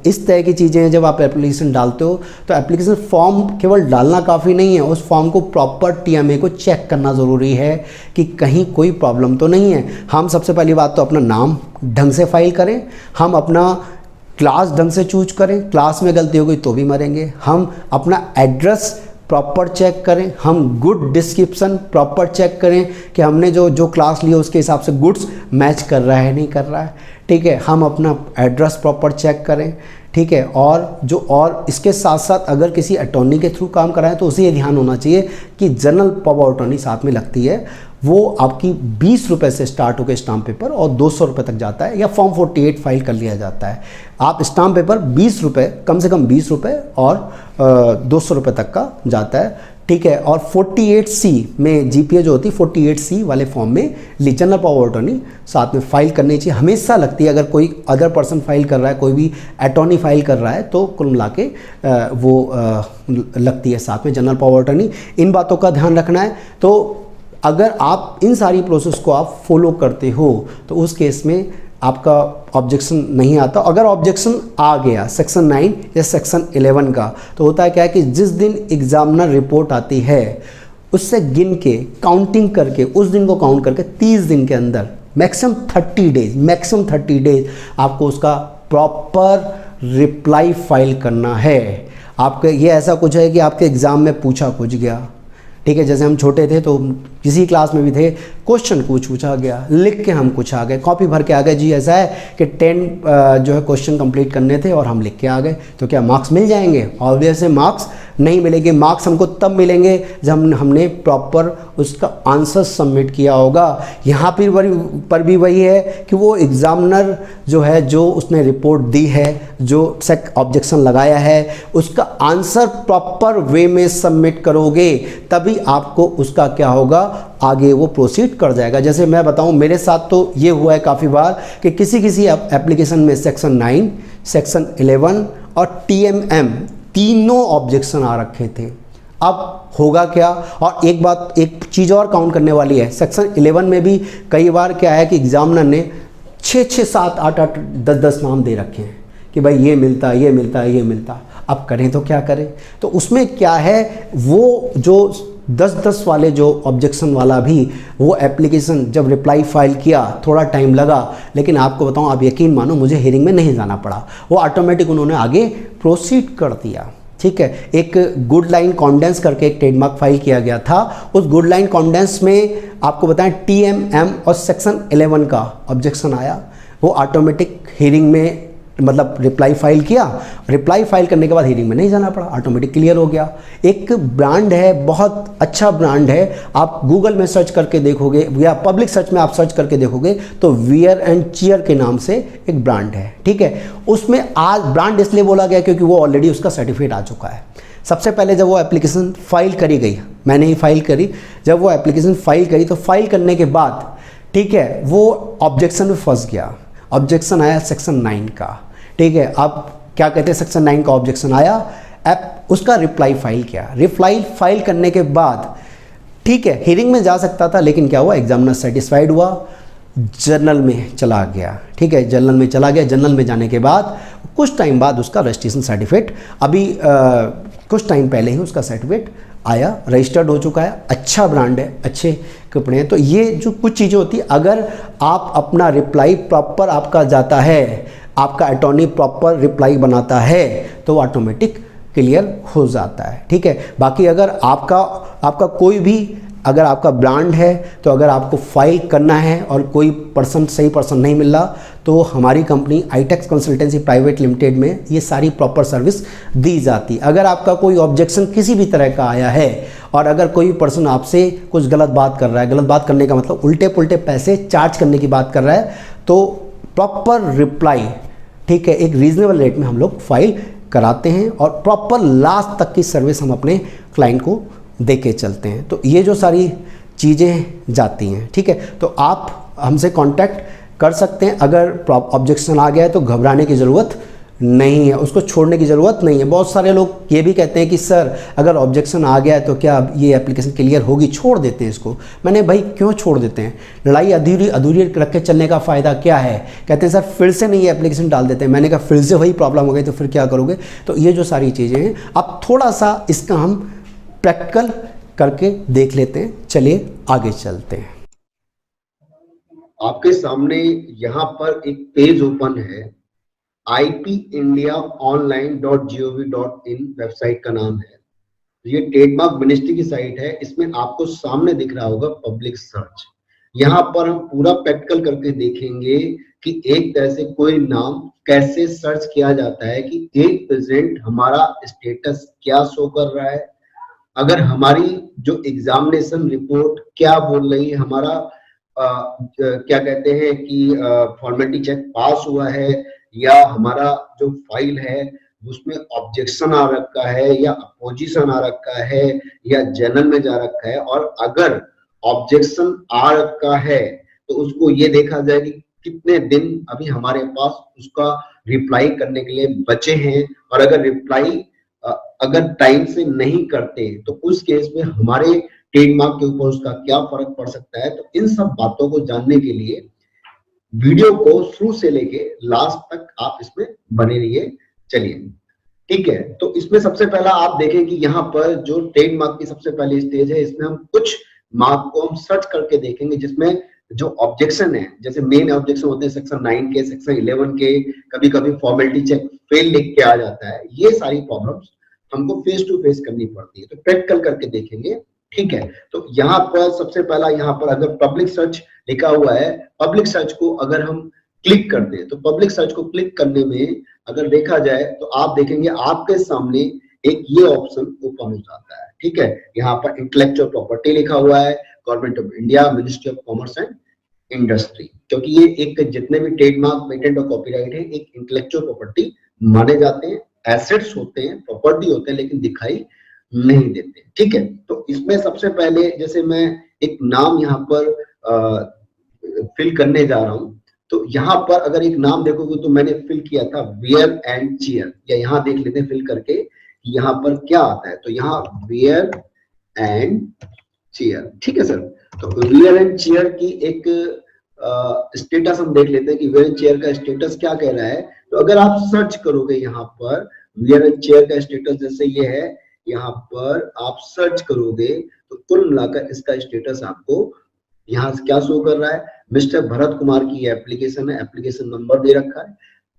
इस तरह की चीज़ें हैं, जब आप एप्लीकेशन डालते हो तो एप्लीकेशन फॉर्म केवल डालना काफ़ी नहीं है, उस फॉर्म को प्रॉपर TMA को चेक करना ज़रूरी है कि कहीं कोई प्रॉब्लम तो नहीं है। हम सबसे पहली बात तो अपना नाम ढंग से फाइल करें, हम अपना क्लास ढंग से चूज करें, क्लास में गलती हो गई तो भी मरेंगे। हम अपना एड्रेस प्रॉपर चेक करें, हम गुड डिस्क्रिप्शन प्रॉपर चेक करें कि हमने जो क्लास लिया उसके हिसाब से गुड्स मैच कर रहा है नहीं कर रहा है। ठीक है, हम अपना एड्रेस प्रॉपर चेक करें। ठीक है, और इसके साथ साथ अगर किसी अटॉर्नी के थ्रू काम कराएं तो उसे ये ध्यान होना चाहिए कि जनरल पावर अटॉर्नी साथ में लगती है, वो आपकी 20 रुपये से स्टार्ट होकर स्टाम्प पेपर और 200 रुपये तक जाता है, या फॉर्म 48 फाइल कर लिया जाता है। आप स्टाम्प पेपर 20 रुपये, कम से कम 20 रुपये और 200 रुपये तक का जाता है। ठीक है, और 48C में GPA जो होती है 48C वाले फॉर्म में जनरल पावर अटॉर्नी साथ में फाइल करनी चाहिए, हमेशा लगती है। अगर कोई अदर पर्सन फाइल कर रहा है, कोई भी अटॉर्नी फाइल कर रहा है, तो कुल मिला के वो लगती है साथ में जनरल पावर अटॉर्नी। इन बातों का ध्यान रखना है। तो अगर आप इन सारी प्रोसेस को आप फॉलो करते हो तो उस केस में आपका ऑब्जेक्शन नहीं आता। अगर ऑब्जेक्शन आ गया सेक्शन 9 या सेक्शन 11 का, तो होता है क्या है कि जिस दिन एग्जामिनर रिपोर्ट आती है उससे गिन के काउंटिंग करके, उस दिन को काउंट करके 30 दिन के अंदर मैक्सिमम 30 डेज आपको उसका प्रॉपर रिप्लाई फाइल करना है। आपके ये ऐसा कुछ है कि आपके एग्ज़ाम में पूछा कुछ गया। ठीक है, जैसे हम छोटे थे तो किसी क्लास में भी थे, क्वेश्चन कुछ पूछा गया, लिख के हम कुछ आ गए, कॉपी भर के आ गए, जी ऐसा है कि 10 जो है क्वेश्चन कंप्लीट करने थे और हम लिख के आ गए, तो क्या मार्क्स मिल जाएंगे? ऑब्वियस है मार्क्स नहीं मिलेंगे। मार्क्स हमको तब मिलेंगे जब हमने प्रॉपर उसका आंसर सबमिट किया होगा। यहाँ पर भी वही है कि वो एग्जामिनर जो है, जो उसने रिपोर्ट दी है, जो ऑब्जेक्शन लगाया है, उसका आंसर प्रॉपर वे में सबमिट करोगे तभी आपको उसका क्या होगा, आगे वो प्रोसीड कर जाएगा। जैसे मैं बताऊं, मेरे साथ तो ये हुआ है काफ़ी बार कि किसी एप्लीकेशन में सेक्शन 9, सेक्शन 11 और TMM तीनों ऑब्जेक्शन आ रखे थे। अब होगा क्या? और एक चीज़ और काउंट करने वाली है, सेक्शन 11 में भी कई बार क्या है कि एग्जामिनर ने 6, 7, 8, 10 नाम दे रखे हैं कि भाई ये मिलता, ये मिलता, ये मिलता। अब करें तो क्या करें? तो उसमें क्या है, वो जो 10 वाले जो ऑब्जेक्शन वाला भी वो एप्लीकेशन जब रिप्लाई फाइल किया थोड़ा टाइम लगा, लेकिन आपको बताऊं, आप यकीन मानो मुझे हियरिंग में नहीं जाना पड़ा, वो ऑटोमेटिक उन्होंने आगे प्रोसीड कर दिया। ठीक है, एक गुड लाइन कॉन्डेंस करके एक ट्रेडमार्क फाइल किया गया था। उस गुड लाइन कॉन्डेंस में आपको बताएं TMM और सेक्शन 11 का ऑब्जेक्शन आया, वो ऑटोमेटिक हियरिंग में मतलब रिप्लाई फाइल किया, रिप्लाई फाइल करने के बाद हियरिंग में नहीं जाना पड़ा, ऑटोमेटिक क्लियर हो गया। एक ब्रांड है, बहुत अच्छा ब्रांड है, आप गूगल में सर्च करके देखोगे या पब्लिक सर्च में आप सर्च करके देखोगे तो वियर एंड चीयर के नाम से एक ब्रांड है। ठीक है, उसमें आज ब्रांड इसलिए बोला गया क्योंकि वो ऑलरेडी उसका सर्टिफिकेट आ चुका है। सबसे पहले जब वो एप्लीकेशन फाइल करी गई, मैंने ही फाइल करी, जब वो एप्लीकेशन फाइल करी तो फाइल करने के बाद ठीक है वो ऑब्जेक्शन में फंस गया, ऑब्जेक्शन आया सेक्शन 9 का। ठीक है, अब क्या कहते हैं, सेक्शन 9 का ऑब्जेक्शन आया, उसका रिप्लाई फाइल किया, रिप्लाई फाइल करने के बाद ठीक है हियरिंग में जा सकता था, लेकिन क्या हुआ, एग्जामिनर सेटिस्फाइड हुआ, जर्नल में चला गया। ठीक है, जर्नल में चला गया, जर्नल में जाने के बाद कुछ टाइम बाद उसका रजिस्ट्रेशन सर्टिफिकेट, अभी कुछ टाइम पहले ही उसका सर्टिफिकेट आया, रजिस्टर्ड हो चुका है, अच्छा ब्रांड है, अच्छे कपड़े हैं। तो ये जो कुछ चीज़ें होती है, अगर आप अपना रिप्लाई प्रॉपर आपका जाता है, आपका अटॉर्नी प्रॉपर रिप्लाई बनाता है, तो ऑटोमेटिक क्लियर हो जाता है। ठीक है, बाकी अगर आपका कोई भी अगर आपका ब्रांड है, तो अगर आपको फाइल करना है और कोई सही पर्सन नहीं मिल रहा, तो हमारी company ITX consultancy private limited में ये सारी प्रॉपर सर्विस दी जाती। अगर आपका कोई ऑब्जेक्शन किसी भी तरह का आया है और अगर कोई पर्सन आपसे कुछ गलत बात कर रहा है, गलत बात करने का मतलब उल्टे पुल्टे पैसे चार्ज करने की बात कर रहा है, तो प्रॉपर रिप्लाई, ठीक है, एक रीजनेबल रेट में हम लोग फाइल कराते हैं और प्रॉपर लास्ट तक की सर्विस हम अपने क्लाइंट को दे के चलते हैं। तो ये जो सारी चीज़ें जाती हैं, ठीक है, तो आप हमसे कांटेक्ट कर सकते हैं। अगर ऑब्जेक्शन आ गया है तो घबराने की ज़रूरत नहीं है, उसको छोड़ने की ज़रूरत नहीं है। बहुत सारे लोग ये भी कहते हैं कि सर अगर ऑब्जेक्शन आ गया है तो क्या ये एप्लीकेशन क्लियर होगी, छोड़ देते हैं इसको। मैंने भाई क्यों छोड़ देते हैं, लड़ाई अधूरी रख के चलने का फ़ायदा क्या है। कहते हैं सर फिर से नहीं एप्लीकेशन डाल देते हैं। मैंने कहा फिर से वही प्रॉब्लम हो गई तो फिर क्या करोगे। तो ये जो सारी चीज़ें हैं, अब थोड़ा सा इसका हम प्रैक्टिकल करके देख लेते हैं। चलिए आगे चलते हैं। आपके सामने यहाँ पर एक पेज ओपन है, ipindiaonline.gov.in वेबसाइट का नाम है। ये ट्रेडमार्क मिनिस्ट्री की साइट है। इसमें आपको सामने दिख रहा होगा पब्लिक सर्च। यहाँ पर हम पूरा प्रैक्टिकल करके देखेंगे कि एक तरह से कोई नाम कैसे सर्च किया जाता है, कि एक प्रेजेंट हमारा स्टेटस क्या शो कर रहा है, अगर हमारी जो एग्जामिनेशन रिपोर्ट क्या बोल रही है, हमारा क्या कहते हैं कि फॉर्मेलिटी चेक पास हुआ है, या हमारा जो फाइल है उसमें ऑब्जेक्शन आ रखा है या अपोजिशन आ रखा है या जनरल में जा रखा है। और अगर ऑब्जेक्शन आ रखा है तो उसको ये देखा जाए कि कितने दिन अभी हमारे पास उसका रिप्लाई करने के लिए बचे हैं, और अगर रिप्लाई अगर टाइम से नहीं करते तो उस केस में हमारे ट्रेडमार्क के ऊपर उसका क्या फर्क पड़ सकता है। तो इन सब बातों को जानने के लिए वीडियो को शुरू से लेके लास्ट तक आप इसमें बने रहिए। चलिए ठीक है, तो इसमें सबसे पहला आप देखें कि यहाँ पर जो ट्रेडमार्क की सबसे पहली स्टेज है, इसमें हम कुछ मार्क को हम सर्च करके देखेंगे, जिसमें जो ऑब्जेक्शन है, जैसे मेन ऑब्जेक्शन होते हैं सेक्शन 9 के, सेक्शन 11 के, कभी कभी फॉर्मेलिटी चेक फेल लिख के आ जाता है। ये सारी प्रॉब्लम्स हमको फेस टू फेस करनी पड़ती है, तो प्रैक्टिकल करके देखेंगे। ठीक है, तो यहाँ पर सबसे पहला, यहाँ पर अगर पब्लिक सर्च लिखा हुआ है, पब्लिक सर्च को अगर हम क्लिक कर दें, तो पब्लिक सर्च को क्लिक करने में अगर देखा जाए तो आप देखेंगे आपके सामने एक ये ऑप्शन ओपन हो जाता है। ठीक है, यहाँ पर इंटेलेक्चुअल प्रॉपर्टी लिखा हुआ है, government of India, ministry of commerce and industry, क्योंकि ये एक जितने भी ट्रेडमार्क, पेटेंट और कॉपीराइट है, एक इंटेलेक्चुअल प्रॉपर्टी माने जाते हैं, एसेट्स होते हैं, प्रॉपर्टी होते हैं, लेकिन दिखाई नहीं देते। ठीक है, तो इसमें सबसे पहले जैसे मैं एक नाम यहाँ पर फिल करने जा रहा हूं, तो यहाँ पर अगर एक नाम देखोगे तो मैंने फिल किया था वेयर एंड चेयर, या यहाँ देख लेते हैं फिल करके यहाँ पर क्या आता है। तो यहाँ वेयर एंड चेयर, ठीक है सर। तो वेयर एंड चेयर की एक स्टेटस हम देख लेते हैं कि वेयर एंड चेयर का स्टेटस क्या कह रहा है। तो अगर आप सर्च करोगे यहाँ पर वेयर एंड चेयर का स्टेटस जैसे ये है, यहाँ पर आप सर्च करोगे तो कुल मिलाकर इसका स्टेटस आपको यहाँ से क्या शो कर रहा है, मिस्टर भरत कुमार की ये एप्लीकेशन है, एप्लीकेशन नंबर दे रखा है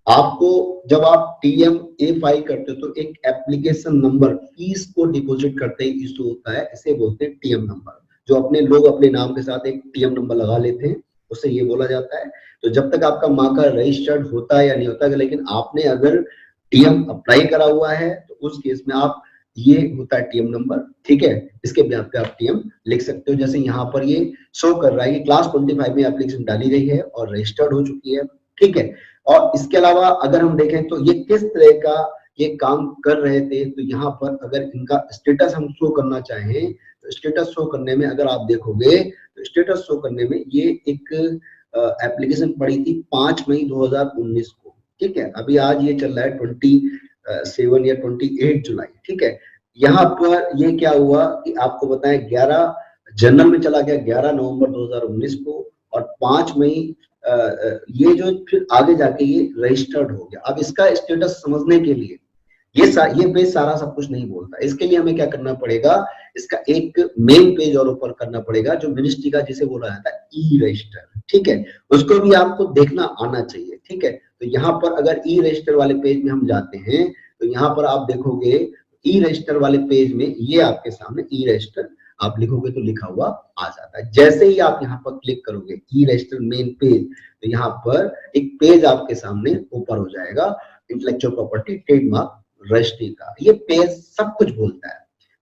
आपको। जब आप TMA फाइल करते हो तो एक एप्लीकेशन नंबर फीस को डिपॉजिट करते ही इशू होता है, इसे बोलते हैं TM नंबर। जो अपने लोग अपने नाम के साथ एक TM नंबर लगा लेते हैं, उससे ये बोला जाता है। तो जब तक आपका मार्का रजिस्टर्ड होता है या नहीं होता है, लेकिन आपने अगर TM अप्लाई करा हुआ है तो उस केस में आप, ये होता है TM नंबर। ठीक है, इसके ब्याज पे आप TM लिख सकते हो। जैसे यहाँ पर ये शो कर रहा है कि क्लास 25 में एप्लीकेशन डाली गई है और रजिस्टर्ड हो चुकी है। ठीक है, और इसके अलावा अगर हम देखें तो ये किस तरह का ये काम कर रहे थे, तो यहाँ पर अगर इनका स्टेटस हम शो करना चाहें तो स्टेटस शो करने में अगर आप देखोगे तो स्टेटस शो करने में ये एक एप्लीकेशन पड़ी थी 5 मई 2019 को। ठीक है, अभी आज ये चल रहा है 27 या 28 जुलाई। ठीक है, यहाँ पर ये क्या हुआ कि आपको बताएं 11 जनवरी में चला गया, 11 नवंबर 2019 को, और 5 मई ये जो फिर आगे जाके ये रजिस्टर्ड हो गया। अब इसका स्टेटस समझने के लिए ये पेज सारा सब कुछ नहीं बोलता। इसके लिए हमें क्या करना पड़ेगा, इसका एक मेन पेज और ऊपर करना पड़ेगा जो मिनिस्ट्री का, जिसे बोला जाता है ई रजिस्टर, ठीक है, उसको भी आपको देखना आना चाहिए, ठीक है। तो यहाँ पर अगर ई रजिस्टर वाले पेज में हम जाते हैं तो यहाँ पर आप देखोगे ई रजिस्टर वाले पेज में ये आपके सामने ई रजिस्टर आप लिखोगे तो लिखा हुआ आ जाता है। जैसे ही आप यहाँ पर क्लिक करोगे ई रजिस्टर मेन पेज, तो यहाँ पर एक पेज आपके सामने ऊपर हो जाएगा इंटेलेक्चुअल प्रॉपर्टी ट्रेडमार्क रजिस्ट्री का। ये पेज सब कुछ बोलता है,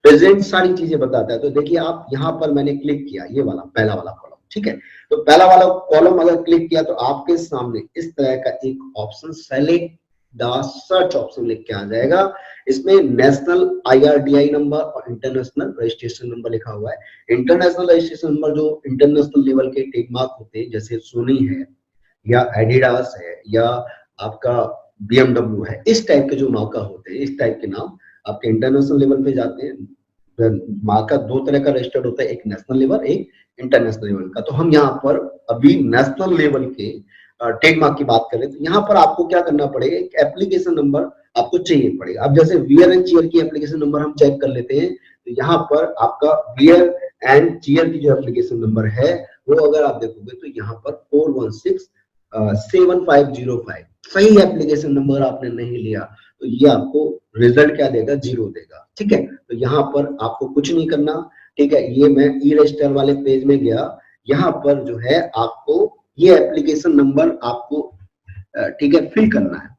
प्रेजेंट सारी चीजें बताता है। तो देखिए आप यहाँ पर मैंने क्लिक किया, ये वाला पहला वाला कॉलम, ठीक है। तो पहला वाला कॉलम अगर क्लिक किया तो आपके सामने इस तरह का एक option select the search option लिख के आ जाएगा। इसमें नेशनल IRDI नंबर और इंटरनेशनल रजिस्ट्रेशन नंबर लिखा हुआ है। इंटरनेशनल रजिस्ट्रेशन नंबर जो इंटरनेशनल लेवल के ट्रेडमार्क होते हैं, जैसे सोनी है या एडिडास है या आपका BMW है, इस टाइप के जो मार्का होते हैं, इस टाइप के नाम आपके इंटरनेशनल लेवल पे जाते हैं। मार्का दो तरह का रजिस्टर्ड होता है, एक नेशनल लेवल, एक इंटरनेशनल लेवल का। तो हम यहाँ पर अभी नेशनल लेवल के ट्रेडमार्क की बात करें तो यहाँ पर आपको क्या करना पड़ेगा, एक एप्लीकेशन नंबर आपको चाहिए पड़ेगा। अब जैसे वियर एंड चीयर की एप्लीकेशन नंबर हम चेक कर लेते हैं, तो यहाँ पर आपका वियर एंड चीयर की जो एप्लीकेशन नंबर है वो अगर आप देखोगे तो यहाँ पर 4167505 सही एप्लीकेशन नंबर आपने नहीं लिया तो ये आपको रिजल्ट क्या देगा, 0 देगा, ठीक है। तो यहाँ पर आपको कुछ नहीं करना, ठीक है। ये मैं ई रजिस्टर वाले पेज में गया, यहाँ पर जो है आपको ये एप्लीकेशन नंबर आपको ठीक है फिल करना है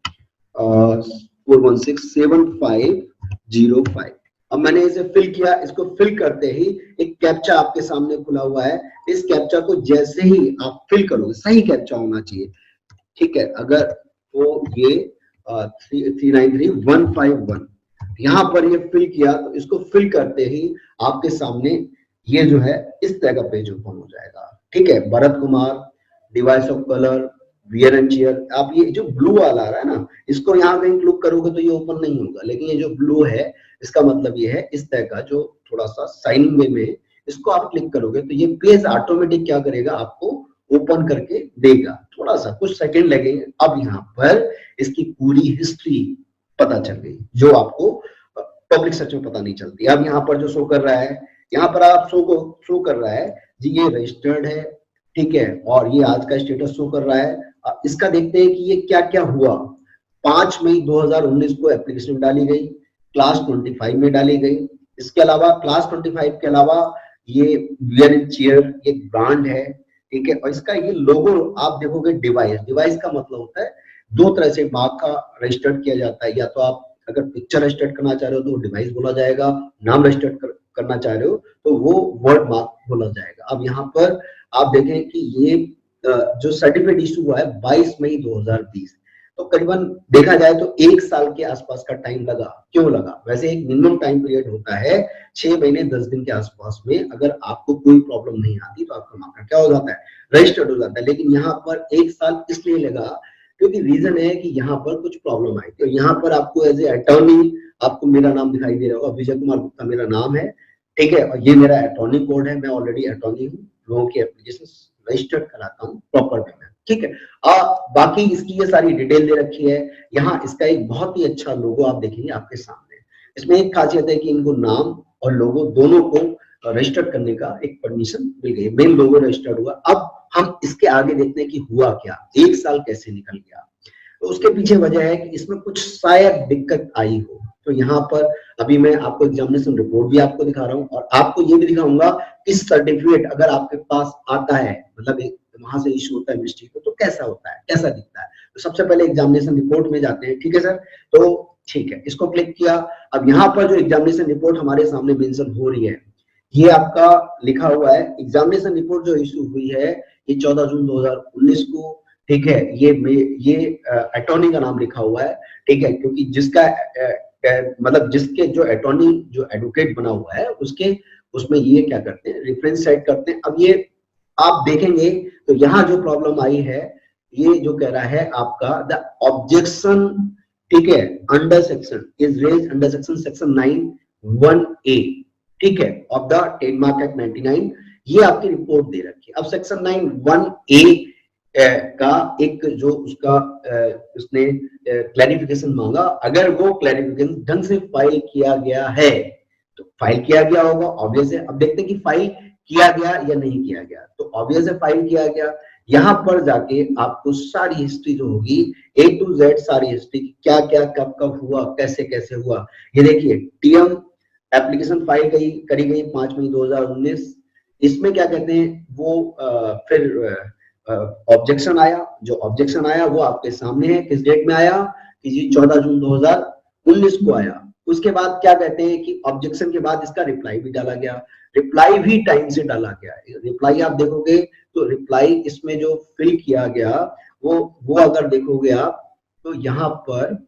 4167505। अब मैंने इसे फिल किया, इसको फिल करते ही एक कैप्चा आपके सामने खुला हुआ है। इस कैप्चा को जैसे ही आप फिल करोगे, सही कैप्चा होना चाहिए, ठीक है। अगर वो ये 393151 यहाँ पर ये फिल किया तो इसको फिल करते ही आपके सामने ये जो है इस तरह का पेज ओपन हो जाएगा, ठीक है। Bharat Kumar, device of colour, wear and cheer. आप ये जो ब्लू वाला आ रहा है ना, इसको यहाँ कहीं क्लिक करोगे तो ये ओपन नहीं होगा, लेकिन ये जो ब्लू है इसका मतलब ये है इस तरह का जो थोड़ा सा साइनिंग वे में, इसको आप क्लिक करोगे तो ये पेज ऑटोमेटिक क्या करेगा, आपको ओपन करके देगा। थोड़ा सा कुछ सेकंड लगेंगे। अब यहाँ पर इसकी पूरी हिस्ट्री पता चल गई जो आपको पब्लिक सर्च में पता नहीं चलती। अब यहाँ पर जो शो कर रहा है, यहाँ पर आप शो कर रहा है जी ये रजिस्टर्ड है, ठीक है, और ये आज का स्टेटस शो कर रहा है। इसका देखते हैं कि ये क्या क्या हुआ। 5 मई 2019 को एप्लीकेशन डाली गई, क्लास 25 में डाली गई। इसके अलावा क्लास 25 के अलावा ये वियर एंड चीयर एक ब्रांड है, ठीक है, और इसका ये लोगो आप देखोगे डिवाइस का मतलब होता है दो तरह से मार्क का रजिस्टर्ड किया जाता है। या तो आप अगर पिक्चर रजिस्टर्ड करना चाह रहे हो तो डिवाइस बोला जाएगा, नाम रजिस्टर्ड करना चाह रहे हो तो वो वर्ड मार्क बोला जाएगा। अब यहाँ पर आप देखें कि ये जो सर्टिफिकेट इशू हुआ है 22 मई 2020, तो करीबन देखा जाए तो 1 साल के आसपास का टाइम लगा। क्यों लगा? वैसे एक मिनिमम टाइम पीरियड होता है 6 महीने 10 दिन के आसपास में। अगर आपको कोई प्रॉब्लम नहीं आती तो आपका मार्का क्या हो जाता है, रजिस्टर्ड हो जाता है। लेकिन यहाँ पर 1 साल इसलिए लगा क्योंकि रीजन है कि यहाँ पर कुछ प्रॉब्लम आई। तो यहाँ पर आपको एज ए अटॉर्नी आपको मेरा नाम दिखाई दे रहा होगा, विजय कुमार गुप्ता मेरा नाम है, ठीक है, और ये मेरा अटॉर्नी कोड है। मैं ऑलरेडी अटॉर्नी हूँ, लोगों की एप्लीकेशन रजिस्टर्ड कराता हूँ प्रॉपर वे में, ठीक है। बाकी इसकी ये सारी डिटेल दे रखी है। यहाँ इसका एक बहुत ही अच्छा लोगो आप देखेंगे आपके सामने। इसमें एक खासियत है कि इनको नाम और लोगो दोनों को रजिस्टर्ड करने का एक परमिशन मिल गई। मेन लोगो रजिस्टर्ड हुआ। अब हम इसके आगे देखते हैं कि हुआ क्या, 1 साल कैसे निकल गया। तो उसके पीछे वजह है कि इसमें कुछ शायद दिक्कत आई हो। तो यहाँ पर अभी मैं आपको एग्जामिनेशन रिपोर्ट भी आपको दिखा रहा हूँ और आपको ये भी दिखाऊंगा कि सर्टिफिकेट अगर आपके पास आता है, मतलब वहां से इशू होता है मिनिस्ट्री को, तो कैसा होता है, कैसा दिखता है। तो सबसे पहले एग्जामिनेशन रिपोर्ट में जाते हैं, ठीक है सर। तो ठीक है, इसको क्लिक किया। अब यहाँ पर जो एग्जामिनेशन रिपोर्ट हमारे सामने मेंशन हो रही है, ये आपका लिखा हुआ है एग्जामिनेशन रिपोर्ट जो इशू हुई है ये 14 जून 2019 को, ठीक है। ये अटॉर्नी का नाम लिखा हुआ है, ठीक है, क्योंकि जिसका मतलब जिसके जो अटॉर्नी जो एडवोकेट बना हुआ है उसके उसमें ये क्या करते हैं, रेफरेंस सेट करते हैं। अब ये आप देखेंगे तो यहाँ जो प्रॉब्लम आई है, ये जो कह रहा है आपका द ऑब्जेक्शन, ठीक है, under section is raised under section 9(1)(a), ठीक है, ऑफ द ट्रेडमार्क एक्ट 99। ये आपकी रिपोर्ट दे रखी है। अब सेक्शन 9(1)(a) का एक जो उसका उसने क्लैरिफिकेशन मांगा, अगर वो क्लैरिफिकेशन ढंग से फाइल किया गया है तो फाइल किया गया होगा, ऑब्वियस है। अब देखते हैं कि फाइल किया गया या नहीं किया गया, तो ऑब्वियस है फाइल किया गया। यहाँ पर जाके आपको सारी हिस्ट्री जो होगी A to Z सारी हिस्ट्री, क्या क्या कब कब हुआ, कैसे कैसे हुआ, ये देखिए टीएम एप्लीकेशन फाइल करी गई 5 मई 2019। इसमें क्या कहते हैं वो फिर ऑब्जेक्शन आया, जो ऑब्जेक्शन आया वो आपके सामने है, किस डेट में आया कि जी 14 जून 2019 को आया। उसके बाद क्या कहते हैं कि ऑब्जेक्शन के बाद इसका रिप्लाई भी डाला गया, रिप्लाई भी टाइम से डाला गया। रिप्लाई आप देखोगे तो रिप्लाई इसमें जो फिल किया गया वो अगर देखोगे आप तो यहाँ पर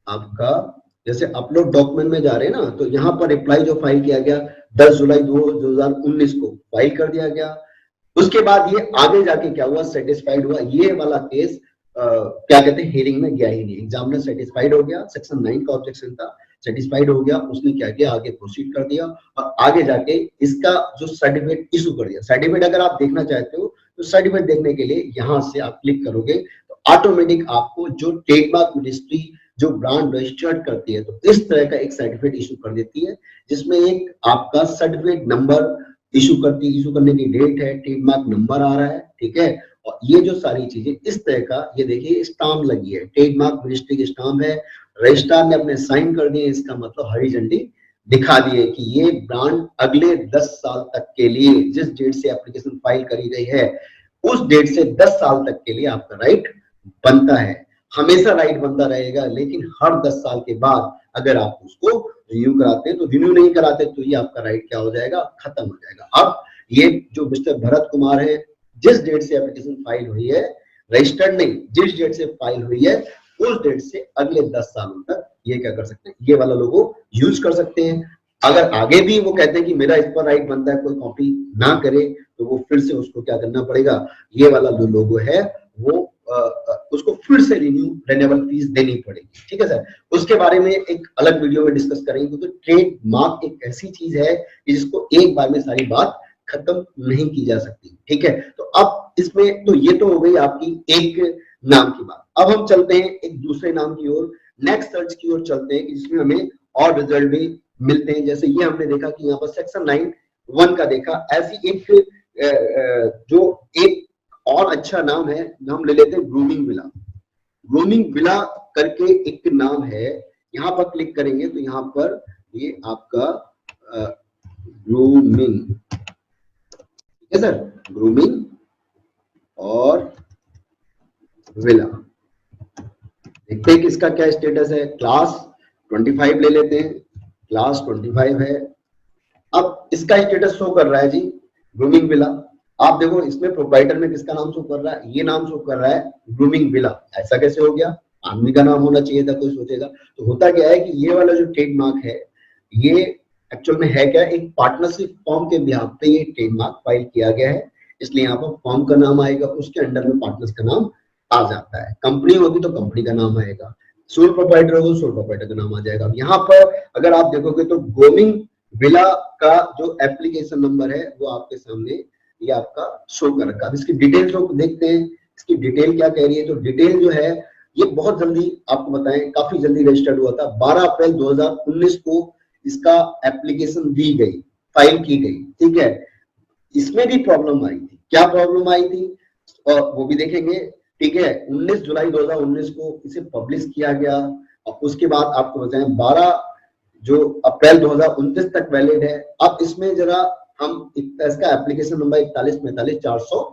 आपका जैसे अपलोड डॉक्यूमेंट में जा रहे हैं ना, तो यहाँ पर रिप्लाई जो फाइल किया गया 10 जुलाई 2019 को फाइल कर दिया गया। उसके बाद ये आगे जाके क्या हुआ, सेटिस्फाइड हुआ। ये वाला केस क्या कहते हैं हियरिंग में गया ही नहीं, एग्जामिनर सेटिस्फाइड हो गया, सेक्शन 9 का ऑब्जेक्शन था, सेटिस्फाइड हो गया, उसने क्या किया आगे प्रोसीड कर दिया और आगे जाके इसका जो सर्टिफिकेट इशू कर दिया। सर्टिफिकेट अगर आप देखना चाहते हो तो सर्टिफिकेट देखने के लिए यहाँ से आप क्लिक करोगे तो ऑटोमेटिक आपको जो ट्रेडमार्क मिनिस्ट्री जो ब्रांड रजिस्टर्ड करती है तो इस तरह का एक सर्टिफिकेट इशू कर देती है, जिसमें एक आपका सर्टिफिकेट नंबर इशू करने की डेट है, ट्रेडमार्क नंबर आ रहा है, ठीक है। और ये जो सारी चीजें इस तरह का, ये देखिए स्टाम्प लगी है, ट्रेडमार्क मिनिस्ट्री की स्टाम्प है, रजिस्ट्रार ने अपने साइन कर दिए, इसका मतलब हरी झंडी दिखा दिए कि ये ब्रांड अगले 10 साल तक के लिए, जिस डेट से एप्लीकेशन फाइल करी गई है उस डेट से 10 साल तक के लिए आपका राइट बनता है। हमेशा राइट बनता रहेगा, लेकिन हर 10 साल के बाद अगर आप उसको रिन्यू कराते हैं तो रिन्यू नहीं कराते तो ये आपका राइट क्या हो जाएगा, खत्म हो जाएगा। अब ये जो मिस्टर भरत कुमार है, जिस डेट से एप्लीकेशन फाइल हुई है, रजिस्टर्ड नहीं, जिस डेट से फाइल हुई है उस डेट से अगले 10 सालों तक ये क्या कर सकते हैं, ये वाला लोगो यूज कर सकते हैं। अगर आगे भी वो कहते हैं कि मेरा इस पर राइट बनता है, कोई कॉपी ना करे, तो वो फिर से उसको क्या करना पड़ेगा, ये वाला जो लोगो है वो उसको फिर से रिन्यूएबल फीस देनी पड़ेगी, ठीक है सर। उसके बारे में एक अलग वीडियो में डिस्कस करेंगे, क्योंकि ट्रेड मार्क एक ऐसी चीज है जिसको एक बार में सारी बात खत्म नहीं की जा सकती, ठीक है। तो अब इसमें तो ये तो हो गई आपकी एक नाम की बात। अब हम चलते हैं एक दूसरे नाम की ओर, नेक्स्ट सर्च की ओर चलते हैं, जिसमें हमें और रिजल्ट भी मिलते हैं। जैसे ये हमने देखा कि यहाँ पर सेक्शन 9(1) का देखा, ऐसी एक जो एक और अच्छा नाम है, नाम ले लेते हैं ग्रूमिंग विला। ग्रूमिंग विला करके एक नाम है, यहाँ पर क्लिक करेंगे तो यहाँ पर ये आपका ग्रूमिंग, ठीक है सर, ग्रूमिंग और विला। देखते हैं कि इसका क्या स्टेटस है। क्लास 25 ले लेते हैं, क्लास 25 है। अब इसका स्टेटस शो कर रहा है जी ग्रूमिंग विला। आप देखो इसमें प्रोप्राइटर में किसका नाम शो कर रहा है, ये नाम शो कर रहा है ग्रूमिंग विला। ऐसा कैसे हो गया, आदमी का नाम होना चाहिए था, कोई सोचेगा। तो होता क्या है कि ये वाला जो ट्रेडमार्क है ये एक्चुअल में है क्या, एक पार्टनरशिप फॉर्म के बिहाफ पे ये ट्रेडमार्क फाइल किया गया है, इसलिए यहाँ पर फॉर्म का नाम आएगा, उसके अंडर में पार्टनर्स का नाम आ जाता है। कंपनी होगी तो कंपनी का नाम आएगा, सोल प्रोप्राइटर होगा सोल प्रोप्राइटर का नाम आ जाएगा। यहाँ पर अगर आप देखोगे तो ग्रूमिंग विला का जो एप्लीकेशन नंबर है वो आपके सामने ये आपका शो कर रखा है। इसकी डिटेल जो देखते हैं, इसकी डिटेल क्या कह रही है। तो डिटेल जो है ये बहुत जल्दी आपको बताएं, काफी जल्दी रजिस्टर्ड हुआ था। 12 अप्रैल 2019 को इसका एप्लीकेशन दी गई, फाइल की गई, ठीक है। इसमें भी प्रॉब्लम आई थी, क्या प्रॉब्लम आई थी और वो भी देखेंगे, ठीक है। 19 जुलाई 2019 को इसे पब्लिश किया गया और उसके बाद आपको बताएं 12 जो अप्रैल 2029 तक वैलिड है। अब इसमें जरा हम इसका एप्लीकेशन नंबर 41454990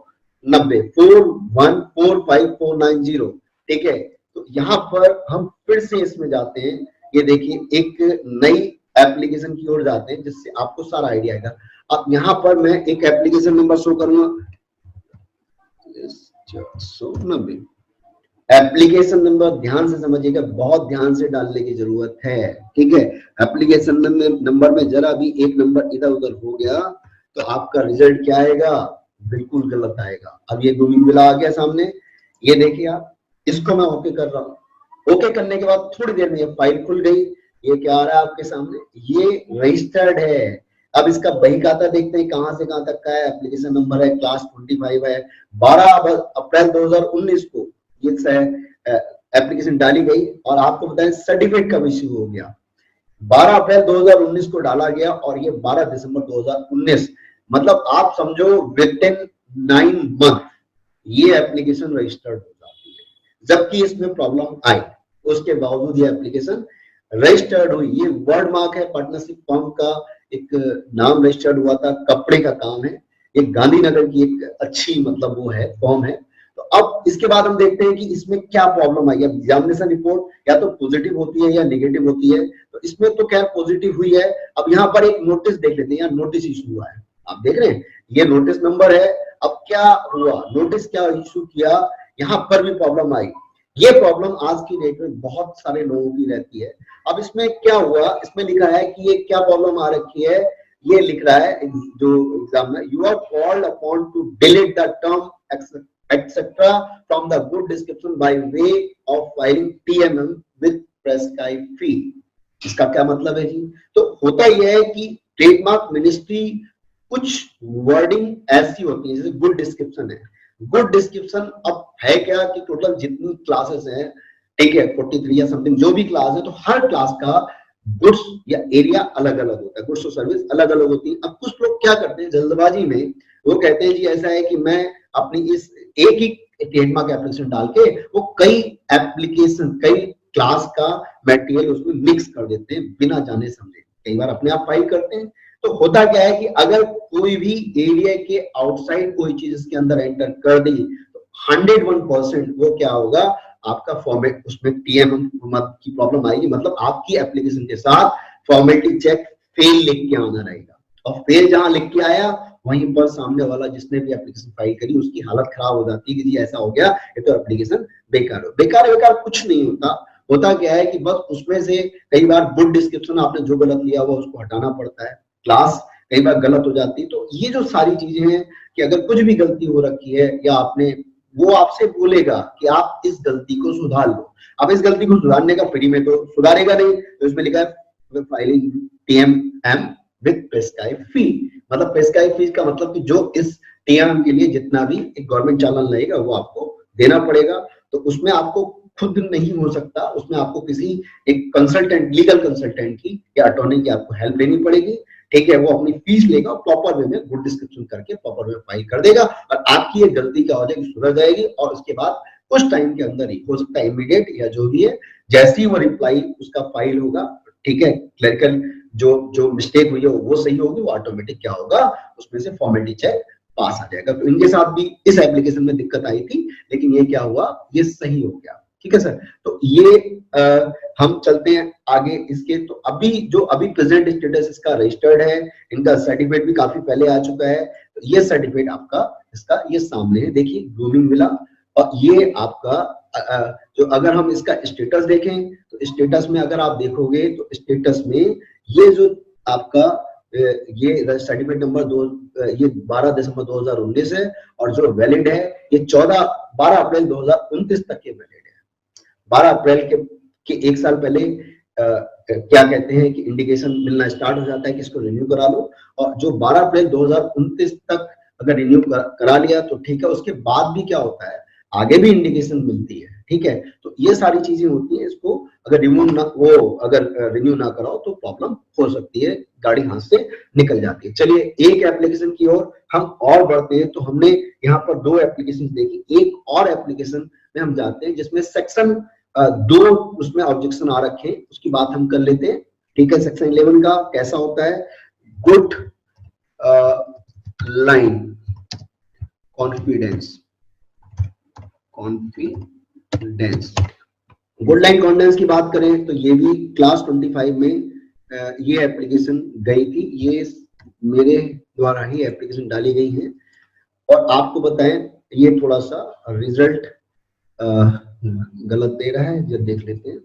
41454990, ठीक है। तो यहाँ पर हम फिर से इसमें जाते हैं, ये देखिए एक नई एप्लीकेशन की ओर जाते हैं जिससे आपको सारा आइडिया आएगा। अब यहाँ पर मैं एक एप्लीकेशन नंबर शो करूंगा 490। एप्लीकेशन नंबर ध्यान से समझिएगा, बहुत ध्यान से डालने की जरूरत है, ठीक है। एप्लीकेशन नंबर में जरा भी एक नंबर इधर उधर हो गया तो आपका रिजल्ट क्या आएगा, बिल्कुल गलत आएगा। अब ये ग्रूमिंग विला आ गया सामने, ये देखिए आप, इसको मैं ओके कर रहा हूँ। ओके करने के बाद थोड़ी देर में ये फाइल खुल गई। ये क्या आ रहा है आपके सामने, ये रजिस्टर्ड है। अब इसका बही खाता देखते हैं कहां से कहां तक का है। एप्लीकेशन नंबर है, क्लास 25 है। 12 अप्रैल 2019 को ये एप्लीकेशन डाली गई और आपको बताएं सर्टिफिकेट कब इश्यू हो गया। 12 अप्रैल 2019 को डाला गया और ये 12 दिसंबर 2019, मतलब आप समझो विद इन 9 मंथ ये एप्लीकेशन रजिस्टर्ड हो जाती है। जबकि इसमें प्रॉब्लम आई, उसके बावजूद ये एप्लीकेशन रजिस्टर्ड हुई। ये वर्ड मार्क है, पार्टनरशिप फॉर्म का एक नाम रजिस्टर्ड हुआ था, कपड़े का काम है, एक गांधीनगर की एक अच्छी मतलब वो है फॉर्म है। तो अब इसके बाद हम देखते हैं कि इसमें क्या प्रॉब्लम आई। अब एग्जामिनेशन रिपोर्ट या तो पॉजिटिव होती है या नेगेटिव होती है, तो इसमें तो खैर पॉजिटिव हुई है। अब यहाँ पर एक नोटिस देख लेते हैं, यहाँ नोटिस इशू हुआ है, आप देख रहे हैं ये नोटिस नंबर है। अब क्या हुआ, नोटिस क्या इशू किया, यहाँ पर भी प्रॉब्लम आई। ये प्रॉब्लम आज की डेट में बहुत सारे लोगों की रहती है। अब इसमें क्या हुआ, इसमें लिखा है कि ये क्या प्रॉब्लम आ रखी है। ये लिख रहा है जो एग्जाम में, you are called upon to delete the term etc from the good description by way of filing TMM with prescribed fee। इसका क्या मतलब है जी? तो होता यह है कि ट्रेडमार्क मिनिस्ट्री कुछ वर्डिंग ऐसी होती है, जैसे गुड डिस्क्रिप्शन है। गुड डिस्क्रिप्शन अब है क्या कि टोटल जितनी क्लासेस हैं, ठीक है 43 या समथिंग जो भी क्लास है, तो हर क्लास का गुड्स या एरिया अलग अलग होता है, गुड्स और सर्विस अलग अलग होती है। अब कुछ लोग क्या करते हैं जल्दबाजी में, वो कहते हैं जी ऐसा है कि मैं अपनी इस एक ही ट्रेडमार्क एप्लीकेशन डाल के वो कई एप्लीकेशन कई क्लास का मटेरियल उसमें मिक्स कर देते हैं बिना जाने समझे, कई बार अपने आप फाइल करते हैं। तो होता क्या है कि अगर कोई भी एरिया के आउटसाइड कोई चीज इसके अंदर एंटर कर दी तो 101% वो क्या होगा, आपका फॉर्मेट उसमें टीएमएम की प्रॉब्लम आएगी। मतलब आपकी एप्लीकेशन के साथ फॉर्मेलिटी चेक फेल लिख के आना रहेगा, और फेल जहां लिख के आया वहीं पर सामने वाला जिसने भी एप्लीकेशन फाइल करी उसकी हालत खराब हो जाती है कि जी ऐसा हो गया, ये तो एप्लीकेशन बेकार हो। बेकार कुछ नहीं होता। होता क्या है कि बस उसमें से कई बार गुड डिस्क्रिप्शन आपने जो गलत लिया हुआ उसको हटाना पड़ता है, क्लास कई बार गलत हो जाती है। तो ये जो सारी चीजें हैं कि अगर कुछ भी गलती हो रखी है या आपने, वो आपसे बोलेगा कि आप इस गलती को सुधार लो। अब इस गलती को सुधारने का फ्री में तो सुधारेगा नहीं, तो इसमें लिखा है फाइलिंग टीएमएम विद प्रेस्क्राइब फी। मतलब प्रेस्क्राइब फीस का मतलब कि जो इस टीएमएम के लिए जितना भी एक गवर्नमेंट चालान लगेगा वो आपको देना पड़ेगा। तो उसमें आपको खुद नहीं हो सकता, उसमें आपको किसी एक कंसल्टेंट, लीगल कंसल्टेंट की या अटॉर्नी की आपको हेल्प लेनी पड़ेगी। ठीक है, वो अपनी फीस लेगा, प्रॉपर वे में गुड डिस्क्रिप्शन करके प्रॉपर वे फाइल कर देगा और आपकी ये गलती क्या हो जाएगी, सुधर जाएगी। और उसके बाद कुछ टाइम के अंदर ही, हो सकता है इमीडिएट या जो भी है, जैसे ही वो रिप्लाई उसका फाइल होगा, ठीक है, क्लरिकल जो मिस्टेक हुई है वो सही होगी, वो ऑटोमेटिक क्या होगा, उसमें से फॉर्मेलिटी चेक पास आ जाएगा। तो इनके साथ भी इस एप्लीकेशन में दिक्कत आई थी, लेकिन ये क्या हुआ, ये सही हो गया। ठीक है सर, तो ये हम चलते हैं आगे इसके। तो अभी प्रेजेंट स्टेटस इसका रजिस्टर्ड है, इनका सर्टिफिकेट भी काफी पहले आ चुका है। तो ये सर्टिफिकेट आपका इसका ये सामने है, देखिए ग्रूमिंग मिला। और ये आपका जो अगर हम इसका स्टेटस देखें तो स्टेटस में अगर आप देखोगे तो स्टेटस में ये जो आपका ये सर्टिफिकेट नंबर ये 12 दिसंबर 2019 है, और जो वैलिड है ये 12 अप्रैल 2029 तक के वैलिड है। 12 अप्रैल के एक साल पहले क्या कहते हैं कि इंडिकेशन मिलना स्टार्ट हो जाता है कि इसको रिन्यू करा लो, और जो 12 अप्रैल 2029 तक अगर रिन्यू करा लिया तो ठीक है। उसके बाद भी क्या होता है, आगे भी इंडिकेशन मिलती है। ठीक है, तो ये सारी चीजें होती हैं। इसको अगर रिन्यू ना कराओ तो प्रॉब्लम हो सकती है, गाड़ी हाथ से निकल जाती है। चलिए एक एप्लीकेशन की ओर हम और बढ़ते हैं। तो हमने यहाँ पर 2 एप्लीकेशन देखी, एक और एप्लीकेशन में हम जाते हैं जिसमें सेक्शन 2 उसमें ऑब्जेक्शन आ रखे हैं, उसकी बात हम कर लेते हैं। ठीक है, सेक्शन 11 का कैसा होता है, good line confidence good line confidence की बात करें तो ये भी क्लास 25 में ये एप्लीकेशन गई थी। ये मेरे द्वारा ही एप्लीकेशन डाली गई है। और आपको बताएं ये थोड़ा सा रिजल्ट गलत दे रहा है, जब देख लेते हैं,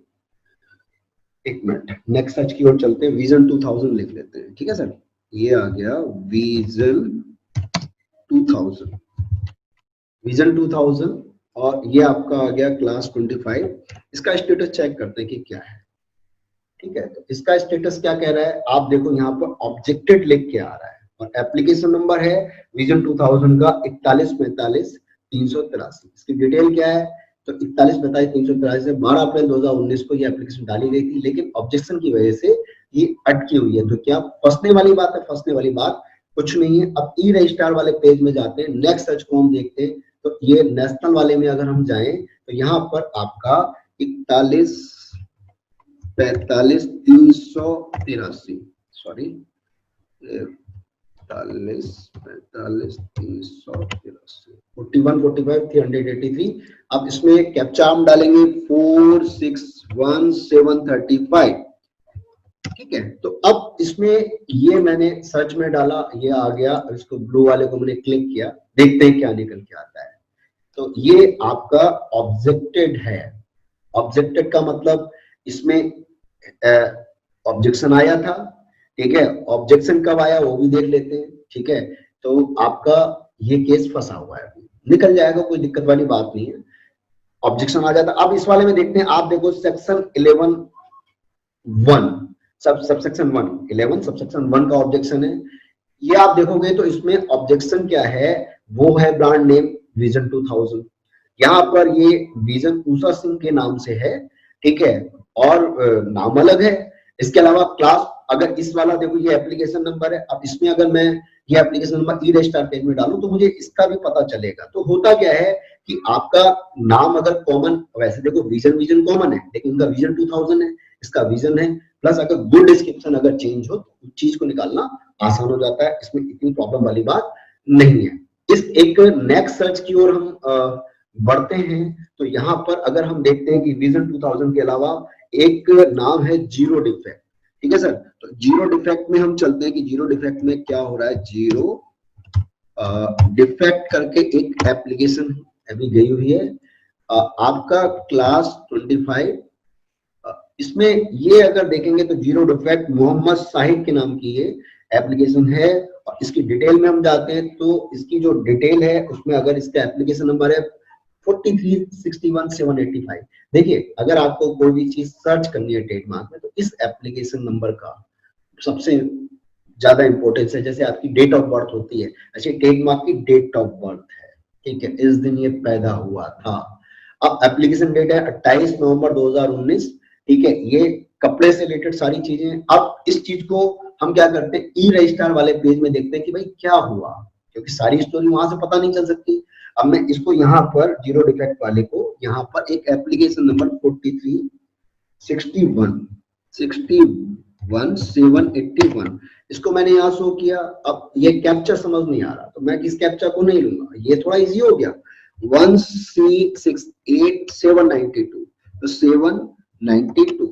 एक मिनट, नेक्स्ट सर्च की ओर चलते हैं, विजन 2000 लिख लेते हैं। ठीक है सर, ये आ गया विजन 2000 और ये आपका आ गया क्लास 25। इसका स्टेटस चेक करते हैं कि क्या है। ठीक है, तो इसका स्टेटस क्या कह रहा है, आप देखो यहाँ पर ऑब्जेक्टेड लिख के आ रहा है और एप्लीकेशन नंबर है विजन 2000 का 4145 383। इसकी डिटेल क्या है, तो 4145 383 से 12 अप्रैल 2019 को ये एप्लीकेशन डाली गई थी, लेकिन ऑब्जेक्शन की वजह से ये अटकी हुई है। तो क्या फंसने वाली बात है? फंसने वाली बात कुछ नहीं है। अब ई रजिस्ट्रार वाले पेज में जाते हैं, नेक्स्ट सर्च को हम देखते हैं, तो ये नेशनल वाले में अगर हम जाएं तो यहाँ पर आपका 4145 383, सॉरी 4145 383। अब इसमें कैप्चा हम डालेंगे 461735। ठीक है, तो अब इसमें ये मैंने सर्च में डाला, ये आ गया, इसको ब्लू वाले को मैंने क्लिक किया, देखते हैं क्या निकल के आता है। तो ये आपका ऑब्जेक्टेड है। ऑब्जेक्टेड का मतलब इसमें ऑब्जेक्शन आया था। ठीक है, ऑब्जेक्शन कब आया वो भी देख लेते हैं। ठीक है, तो आपका ये केस फंसा हुआ है, निकल जाएगा, कोई दिक्कत वाली बात नहीं है। ऑब्जेक्शन आ जाता। अब इस वाले में देखते हैं, आप देखो सेक्शन 11(1) सबसेक्शन 1 11 सबसेक्शन 1 का ऑब्जेक्शन है। ये आप देखोगे तो इसमें ऑब्जेक्शन क्या है, वो है ब्रांड नेम विजन 2000। यहाँ पर ये विजन उषा सिंह के नाम से है। ठीक है, और नाम अलग है। इसके अलावा क्लास, अगर इस वाला देखो ये एप्लीकेशन नंबर है, अब इसमें अगर मैं ये एप्लीकेशन नंबर ई रजिस्टर पेज में डालूं तो मुझे इसका भी पता चलेगा। तो होता क्या है कि आपका नाम अगर कॉमन, वैसे देखो विजन कॉमन है, लेकिन इनका विजन 2000 है, इसका विजन है, प्लस अगर गुड डिस्क्रिप्शन अगर चेंज हो तो उस चीज को निकालना आसान हो जाता है। इसमें इतनी प्रॉब्लम वाली बात नहीं है। इस एक नेक्स्ट सर्च की ओर हम बढ़ते हैं, तो यहाँ पर अगर हम देखते हैं कि विजन 2000 के अलावा एक नाम है जीरो डिफेक्ट। ठीक है सर, तो जीरो डिफेक्ट में हम चलते हैं कि जीरो डिफेक्ट में क्या हो रहा है। जीरो डिफेक्ट करके एक एप्लीकेशन अभी गई हुई है, आपका क्लास 25। इसमें ये अगर देखेंगे तो जीरो डिफेक्ट मोहम्मद साहिद के नाम की ये एप्लीकेशन है। और इसकी डिटेल में हम जाते हैं तो इसकी जो डिटेल है उसमें अगर इसका एप्लीकेशन नंबर है 4361785। देखिए, अगर आपको कोई भी चीज सर्च करनी है ट्रेडमार्क में तो इस एप्लीकेशन नंबर का सबसे ज्यादा इंपॉर्टेंस है। जैसे आपकी डेट ऑफ बर्थ होती है, ऐसे ट्रेडमार्क की डेट ऑफ बर्थ है। ठीक है, इस दिन ये पैदा हुआ था। अब एप्लीकेशन डेट है 28 नवंबर 2019। ठीक है, ये कपड़े से रिलेटेड सारी चीजें। अब इस चीज को हम क्या करते हैं, ई रजिस्ट्रार वाले पेज में देखते हैं कि भाई क्या हुआ, क्योंकि सारी स्टोरी वहां से पता नहीं चल सकती। अब मैं इसको यहाँ पर जीरो डिफेक्ट वाले को यहाँ पर एक एप्लीकेशन नंबर 4361781 इसको मैंने यहाँ शो किया। अब ये कैप्चा समझ नहीं आ रहा तो मैं किस कैप्चा को नहीं लूंगा, ये थोड़ा इजी हो गया। 1C68792 तो 792।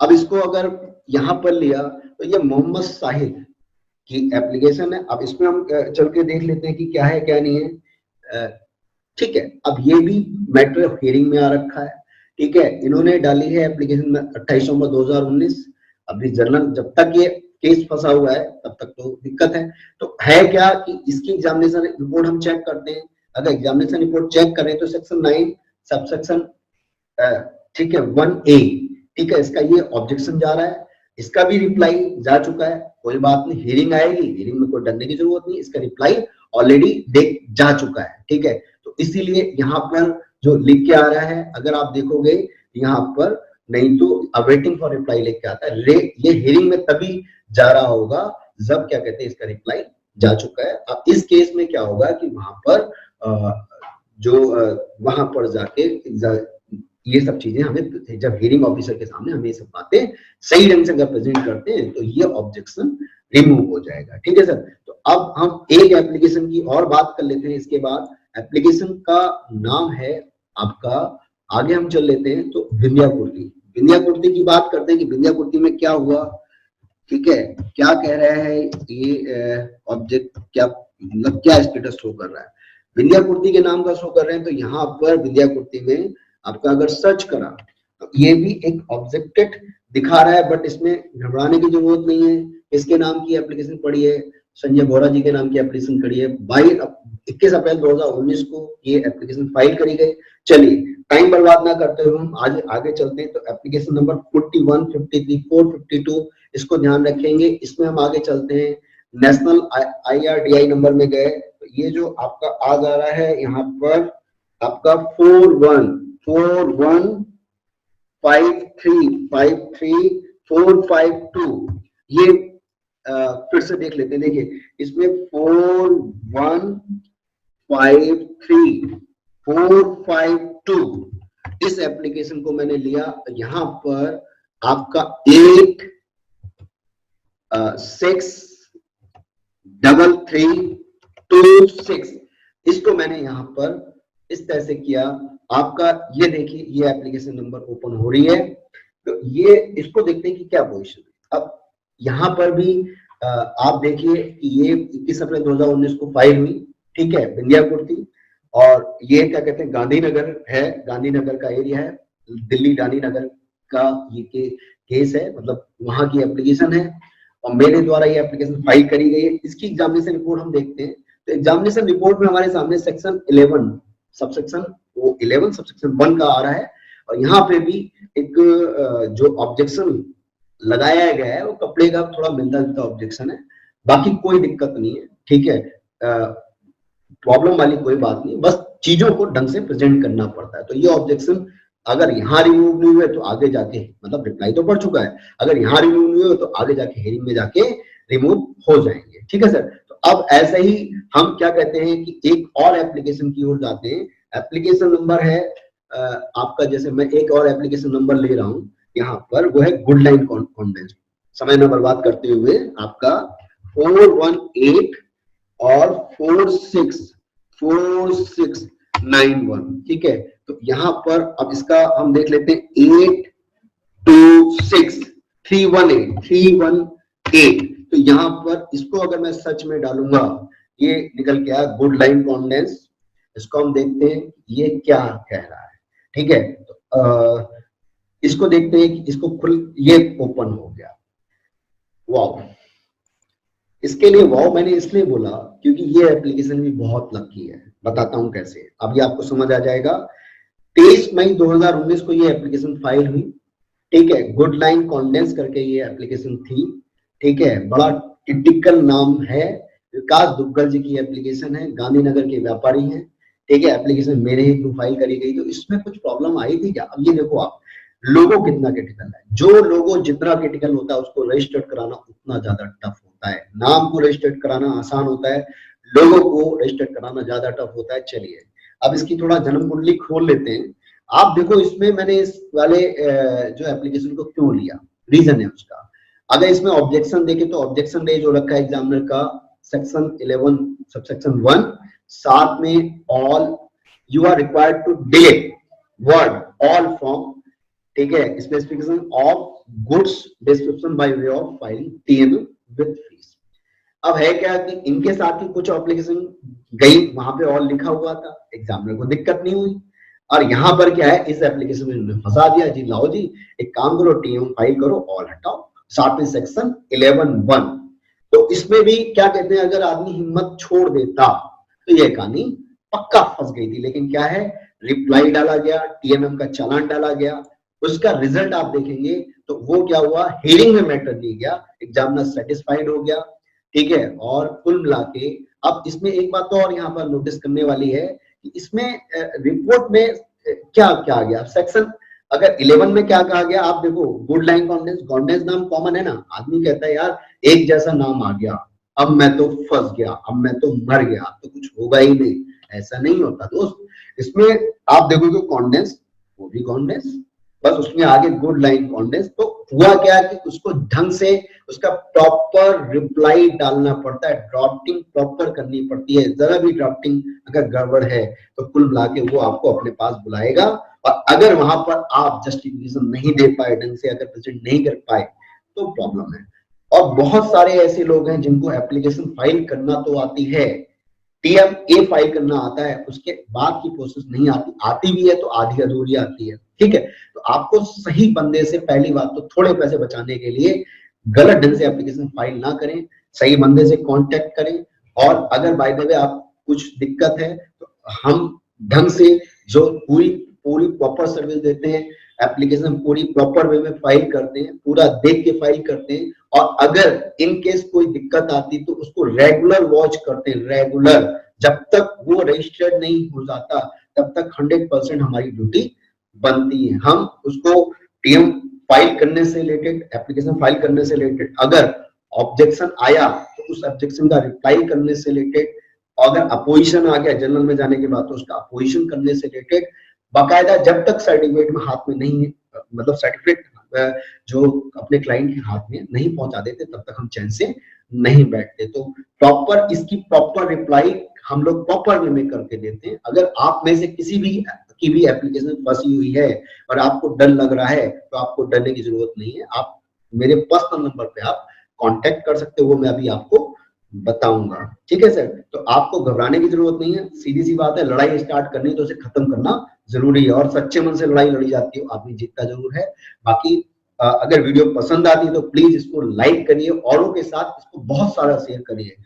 अब इसको अगर यहाँ पर लिया तो ये मोहम्मद साहिद की एप्लीकेशन है। अब इसमें हम चल के देख लेते हैं कि क्या है क्या नहीं है। ठीक है, अब ये भी मैटर ऑफ हियरिंग में आ रखा है। ठीक है, इन्होंने डाली है एप्लीकेशन में 28 नवंबर 2019। अभी जर्नल जब तक ये केस फंसा हुआ है तब तक तो दिक्कत है। तो है क्या कि इसकी एग्जामिनेशन रिपोर्ट हम चेक करते हैं। अगर एग्जामिनेशन रिपोर्ट चेक करें तो सेक्शन 9 सबसेक्शन ठीक है 1A। ठीक है, इसका ये ऑब्जेक्शन जा रहा है, इसका भी रिप्लाई जा चुका है। कोई बात नहीं, हियरिंग आएगी, हियरिंग में कोई डरने की जरूरत नहीं, इसका रिप्लाई ऑलरेडी देख जा चुका है। ठीक है, तो इसीलिए यहाँ पर जो लिख के आ रहा है, अगर आप देखोगे यहाँ पर, नहीं तो अवेटिंग फॉर रिप्लाई लिख के आता है। ये हियरिंग में तभी जा रहा होगा जब क्या कहते हैं इसका रिप्लाई जा चुका है। अब इस केस में क्या होगा कि वहां पर वहां पर जाके ये सब चीजें हमें, जब हियरिंग ऑफिसर के सामने हमें ये सब बातें सही ढंग से अगर प्रेजेंट करते हैं तो ये ऑब्जेक्शन रिमूव हो जाएगा। ठीक है सर, तो अब हम एक एप्लीकेशन की और बात कर लेते हैं। इसके बाद एप्लीकेशन का नाम है आपका, आगे हम चल लेते हैं तो विंध्या कुर्ती। विंध्या कुर्ती की बात करते हैं कि विंध्या कुर्ती में क्या हुआ। ठीक है, क्या कह रहा है ये ऑब्जेक्ट, क्या मतलब क्या स्टेटस शो कर रहा है। विंध्या कुर्ती के नाम का शो कर रहे हैं, तो यहाँ पर विंध्या कुर्ती में आपका अगर सर्च करा तो ये भी एक ऑब्जेक्टेड दिखा रहा है, बट इसमें घबराने की जरूरत नहीं है। इसके नाम की एप्लीकेशन पड़ी है, संजय बोरा जी के नाम की एप्लीकेशन पड़ी है। 21 अप्रैल 2019 को ये एप्लीकेशन फाइल करी गई। चलिए टाइम बर्बाद ना करते हुए हम आज आगे चलते हैं। तो एप्लीकेशन नंबर 41, 53, 452 इसको ध्यान रखेंगे। इसमें हम आगे चलते हैं, नेशनल IRDI नंबर में गए तो ये जो आपका आ जा रहा है यहाँ पर आपका 415353452452 ये फिर से देख लेते हैं। देखिए इसमें 4153 452 इस एप्लीकेशन को मैंने लिया। यहाँ पर आपका 863326 इसको मैंने यहाँ पर इस तरह से किया। आपका ये देखिए ये एप्लीकेशन नंबर ओपन हो रही है, तो ये इसको देखते हैं कि क्या पोजीशन है। अब यहाँ पर भी आप देखिए कि ये 21 अप्रैल 2019 को फाइल हुई, ठीक है, विंध्यापुर थी। और ये क्या कहते हैं गांधीनगर है, गांधीनगर का एरिया है, दिल्ली गांधीनगर का ये केस है, मतलब वहां की एप्लीकेशन है और मेरे द्वारा ये एप्लीकेशन फाइल करी गई है। इसकी एग्जामिनेशन रिपोर्ट हम देखते हैं तो एग्जामिनेशन रिपोर्ट में हमारे सामने सेक्शन 11 सबसेक्शन 11 सबसेक्शन 1 का आ रहा है। और यहाँ पे भी एक जो ऑब्जेक्शन लगाया गया है वो कपड़े का थोड़ा मिलता जुलता ऑब्जेक्शन है, बाकी कोई दिक्कत नहीं है, ठीक है, प्रॉब्लम वाली कोई बात नहीं, बस चीजों को ढंग से प्रेजेंट करना पड़ता है। तो ये ऑब्जेक्शन अगर यहाँ रिमूव नहीं हुए तो आगे जाके, मतलब रिप्लाई तो पड़ चुका है, अगर यहाँ रिमूव नहीं हुए तो आगे जाके हेयरिंग में जाके रिमूव हो जाएंगे, ठीक है सर। तो अब ऐसे ही हम क्या कहते हैं कि एक और एप्लीकेशन की ओर जाते हैं। एप्लीकेशन नंबर है आपका, जैसे मैं एक और एप्लीकेशन नंबर ले रहा हूँ यहाँ पर, वो है गुड लाइन कॉन्डेंस। समय न बर्बाद करते हुए आपका 418 और 464691, ठीक है। तो यहाँ पर अब इसका हम देख लेते हैं 826318 तो यहाँ पर इसको अगर मैं सर्च में डालूंगा ये निकल के आया गुड लाइन कॉन्डेंस। इसको हम देखते हैं ये क्या कह रहा है, ठीक है। तो इसको देखते हैं कि इसको खुल ये ओपन हो गया। वाव, इसके लिए वाव मैंने इसलिए बोला क्योंकि ये एप्लीकेशन भी बहुत लकी है, बताता हूं कैसे, अभी आपको समझ आ जाएगा। 23 मई 2019 को ये एप्लीकेशन फाइल हुई, ठीक है, गुड लाइन कॉन्डेंस करके ये एप्लीकेशन थी, ठीक है। बड़ा टिपिकल नाम है, विकास दुग्गल जी की एप्लीकेशन है, गांधीनगर के व्यापारी हैं, ठीक है। एप्लीकेशन मेरे ही थ्रू फाइल करी गई। तो इसमें कुछ प्रॉब्लम आई थी क्या? अब ये देखो आप, लोगो कितना क्रिटिकल है, जो लोगो जितना क्रिटिकल होता है उसको रजिस्टर्ड कराना उतना ज्यादा टफ होता है। नाम को रजिस्टर्ड कराना आसान होता है, लोगो को रजिस्टर्ड कराना ज्यादा टफ होता है। चलिए अब इसकी थोड़ा जन्म कुंडली खोल लेते हैं। आप देखो इसमें मैंने इस वाले जो एप्लीकेशन को क्यों लिया, रीजन है उसका। अगर इसमें ऑब्जेक्शन देखे तो ऑब्जेक्शन डे जो रखा है एग्जामिनर का सेक्शन 11 सबसेक्शन 1, साथ में all you are required to delete word all from, ठीक है, specification of goods description by way of filing TMM with fees. अब है क्या कि इनके साथ ही कुछ एप्लीकेशन गई, वहां पे ऑल लिखा हुआ था, एग्जामिनर को दिक्कत नहीं हुई। और यहाँ पर क्या है, इस एप्लीकेशन में इन्होंने फंसा दिया, जी लाओ जी एक काम करो TMM फाइल करो, ऑल हटाओ, साथ में सेक्शन 11(1). तो इसमें भी क्या कहते हैं, अगर आदमी हिम्मत छोड़ देता तो ये कहानी पक्का फंस गई थी। लेकिन क्या है, रिप्लाई डाला गया, TMM का चालान डाला गया, उसका रिजल्ट आप देखेंगे तो वो क्या हुआ, हेयरिंग में मैटर नहीं गया, एग्जामिनर सेटिस्फाइड हो गया, ठीक है। और कुल मिला के अब इसमें एक बात तो और यहाँ पर नोटिस करने वाली है कि इसमें रिपोर्ट में क्या क्या आ गया, सेक्शन अगर 11 में क्या कहा गया आप देखो, गुड लाइन कॉन्डेंस, कॉन्डेंस नाम कॉमन है ना, आदमी कहता है यार एक जैसा नाम आ गया, अब मैं तो फंस गया, अब मैं तो मर गया, अब तो कुछ होगा ही नहीं, ऐसा नहीं होता दोस्त। इसमें आप देखोगे कॉन्डेंस, वो भी कॉन्डेंस, बस उसमें आगे गुड लाइन कॉन्डेंस। तो हुआ क्या कि उसको ढंग से उसका प्रॉपर रिप्लाई डालना पड़ता है, ड्राफ्टिंग प्रॉपर करनी पड़ती है। जरा भी ड्राफ्टिंग अगर गड़बड़ है तो कुल मिला के वो आपको अपने पास बुलाएगा। और अगर वहां पर आप जस्टिफिकेशन नहीं दे पाए ढंग से, अगर प्रेजेंट नहीं कर पाए तो प्रॉब्लम है। और बहुत सारे ऐसे लोग हैं जिनको एप्लीकेशन फाइल करना तो आती है, TMA फाइल करना आता है, उसके बाद की प्रोसेस नहीं आती, आती भी है तो आधी अधूरी आती है, ठीक है। तो आपको सही बंदे से, पहली बात तो थोड़े पैसे बचाने के लिए गलत ढंग से एप्लीकेशन फाइल ना करें, सही बंदे से कांटेक्ट करें। और अगर बाय द वे आप कुछ दिक्कत है तो हम ढंग से जो पूरी पूरी प्रॉपर सर्विस देते हैं, एप्लीकेशन पूरी प्रॉपर वे में फाइल करते हैं, पूरा देख के फाइल करते हैं, और अगर इन केस कोई दिक्कत आती तो उसको रेगुलर वॉच करते हैं, रेगुलर, जब तक वो रजिस्टर्ड नहीं हो जाता तब तक 100% हमारी ड्यूटी बनती है। हम उसको टीएम फाइल करने से रिलेटेड, एप्लीकेशन फाइल करने से रिलेटेड, अगर ऑब्जेक्शन आया तो उस ऑब्जेक्शन का रिप्लाई करने से रिलेटेड, अगर अपोजिशन आ गया जनरल में जाने के बाद तो उसका अपोजिशन करने से रिलेटेड, बाकायदा जब तक सर्टिफिकेट में हाथ में नहीं है, मतलब सर्टिफिकेट जो अपने क्लाइंट के हाथ में नहीं पहुंचा देते तब तक हम चैन से नहीं बैठते। तो प्रॉपर इसकी प्रॉपर रिप्लाई हम लोग प्रॉपर वे में करके देते हैं। अगर आप में से किसी भी की भी एप्लीकेशन फंसी हुई है और आपको डर लग रहा है तो आपको डरने की जरूरत नहीं है, आप मेरे पर्सनल नंबर पे आप कांटेक्ट कर सकते हो, वो मैं अभी आपको बताऊंगा। ठीक है सर, तो आपको घबराने की जरूरत नहीं है, सीधी सी बात है, लड़ाई स्टार्ट करनी तो उसे खत्म करना जरूरी है, और सच्चे मन से लड़ाई लड़ी जाती है, आदमी जीतता जरूर है। बाकी अगर वीडियो पसंद आती है तो प्लीज इसको लाइक करिए, औरों के साथ इसको बहुत सारा शेयर करिए।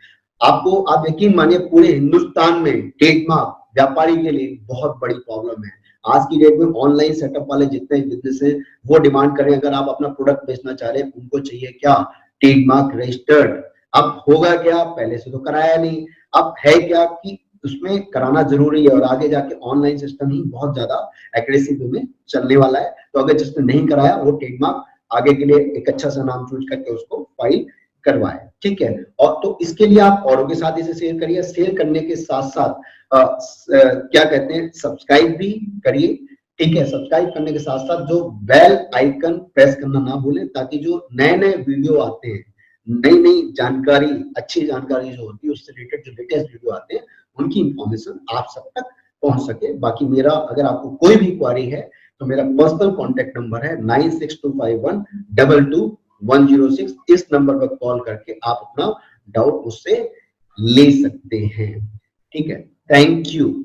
आपको, आप यकीन मानिए, पूरे हिंदुस्तान में ट्रेडमार्क व्यापारी के लिए बहुत बड़ी प्रॉब्लम है। आज की डेट में ऑनलाइन सेटअप वाले जितने बिजनेस है वो डिमांड करें, अगर आप अपना प्रोडक्ट बेचना चाह रहे हैं, उनको चाहिए क्या, ट्रेडमार्क रजिस्टर्ड। अब होगा क्या, पहले से तो कराया नहीं, अब है क्या कि उसमें कराना जरूरी है, और आगे जाके ऑनलाइन सिस्टम ही बहुत ज्यादा एग्रेसिव में चलने वाला है। तो अगर जिसने नहीं कराया वो ट्रेडमार्क आगे के लिए एक अच्छा सा नाम चूज करके उसको फाइल करवाए। ठीक है, और तो इसके लिए आप औरों के साथ इसे शेयर करिए, शेयर करने के साथ साथ क्या कहते हैं, सब्सक्राइब भी करिए। ठीक है, सब्सक्राइब करने के साथ साथ जो बेल आइकन प्रेस करना ना भूलें, ताकि जो नए नए वीडियो आते हैं, नई नई जानकारी, अच्छी जानकारी जो होती है उससे रिलेटेड जो लेटेस्ट वीडियो आते हैं, उनकी इंफॉर्मेशन आप सब तक पहुंच सके। बाकी मेरा, अगर आपको कोई भी क्वारी है तो मेरा पर्सनल कॉन्टेक्ट नंबर है 9625122106। इस नंबर पर कॉल करके आप अपना डाउट मुझसे ले सकते हैं। ठीक है, थैंक यू।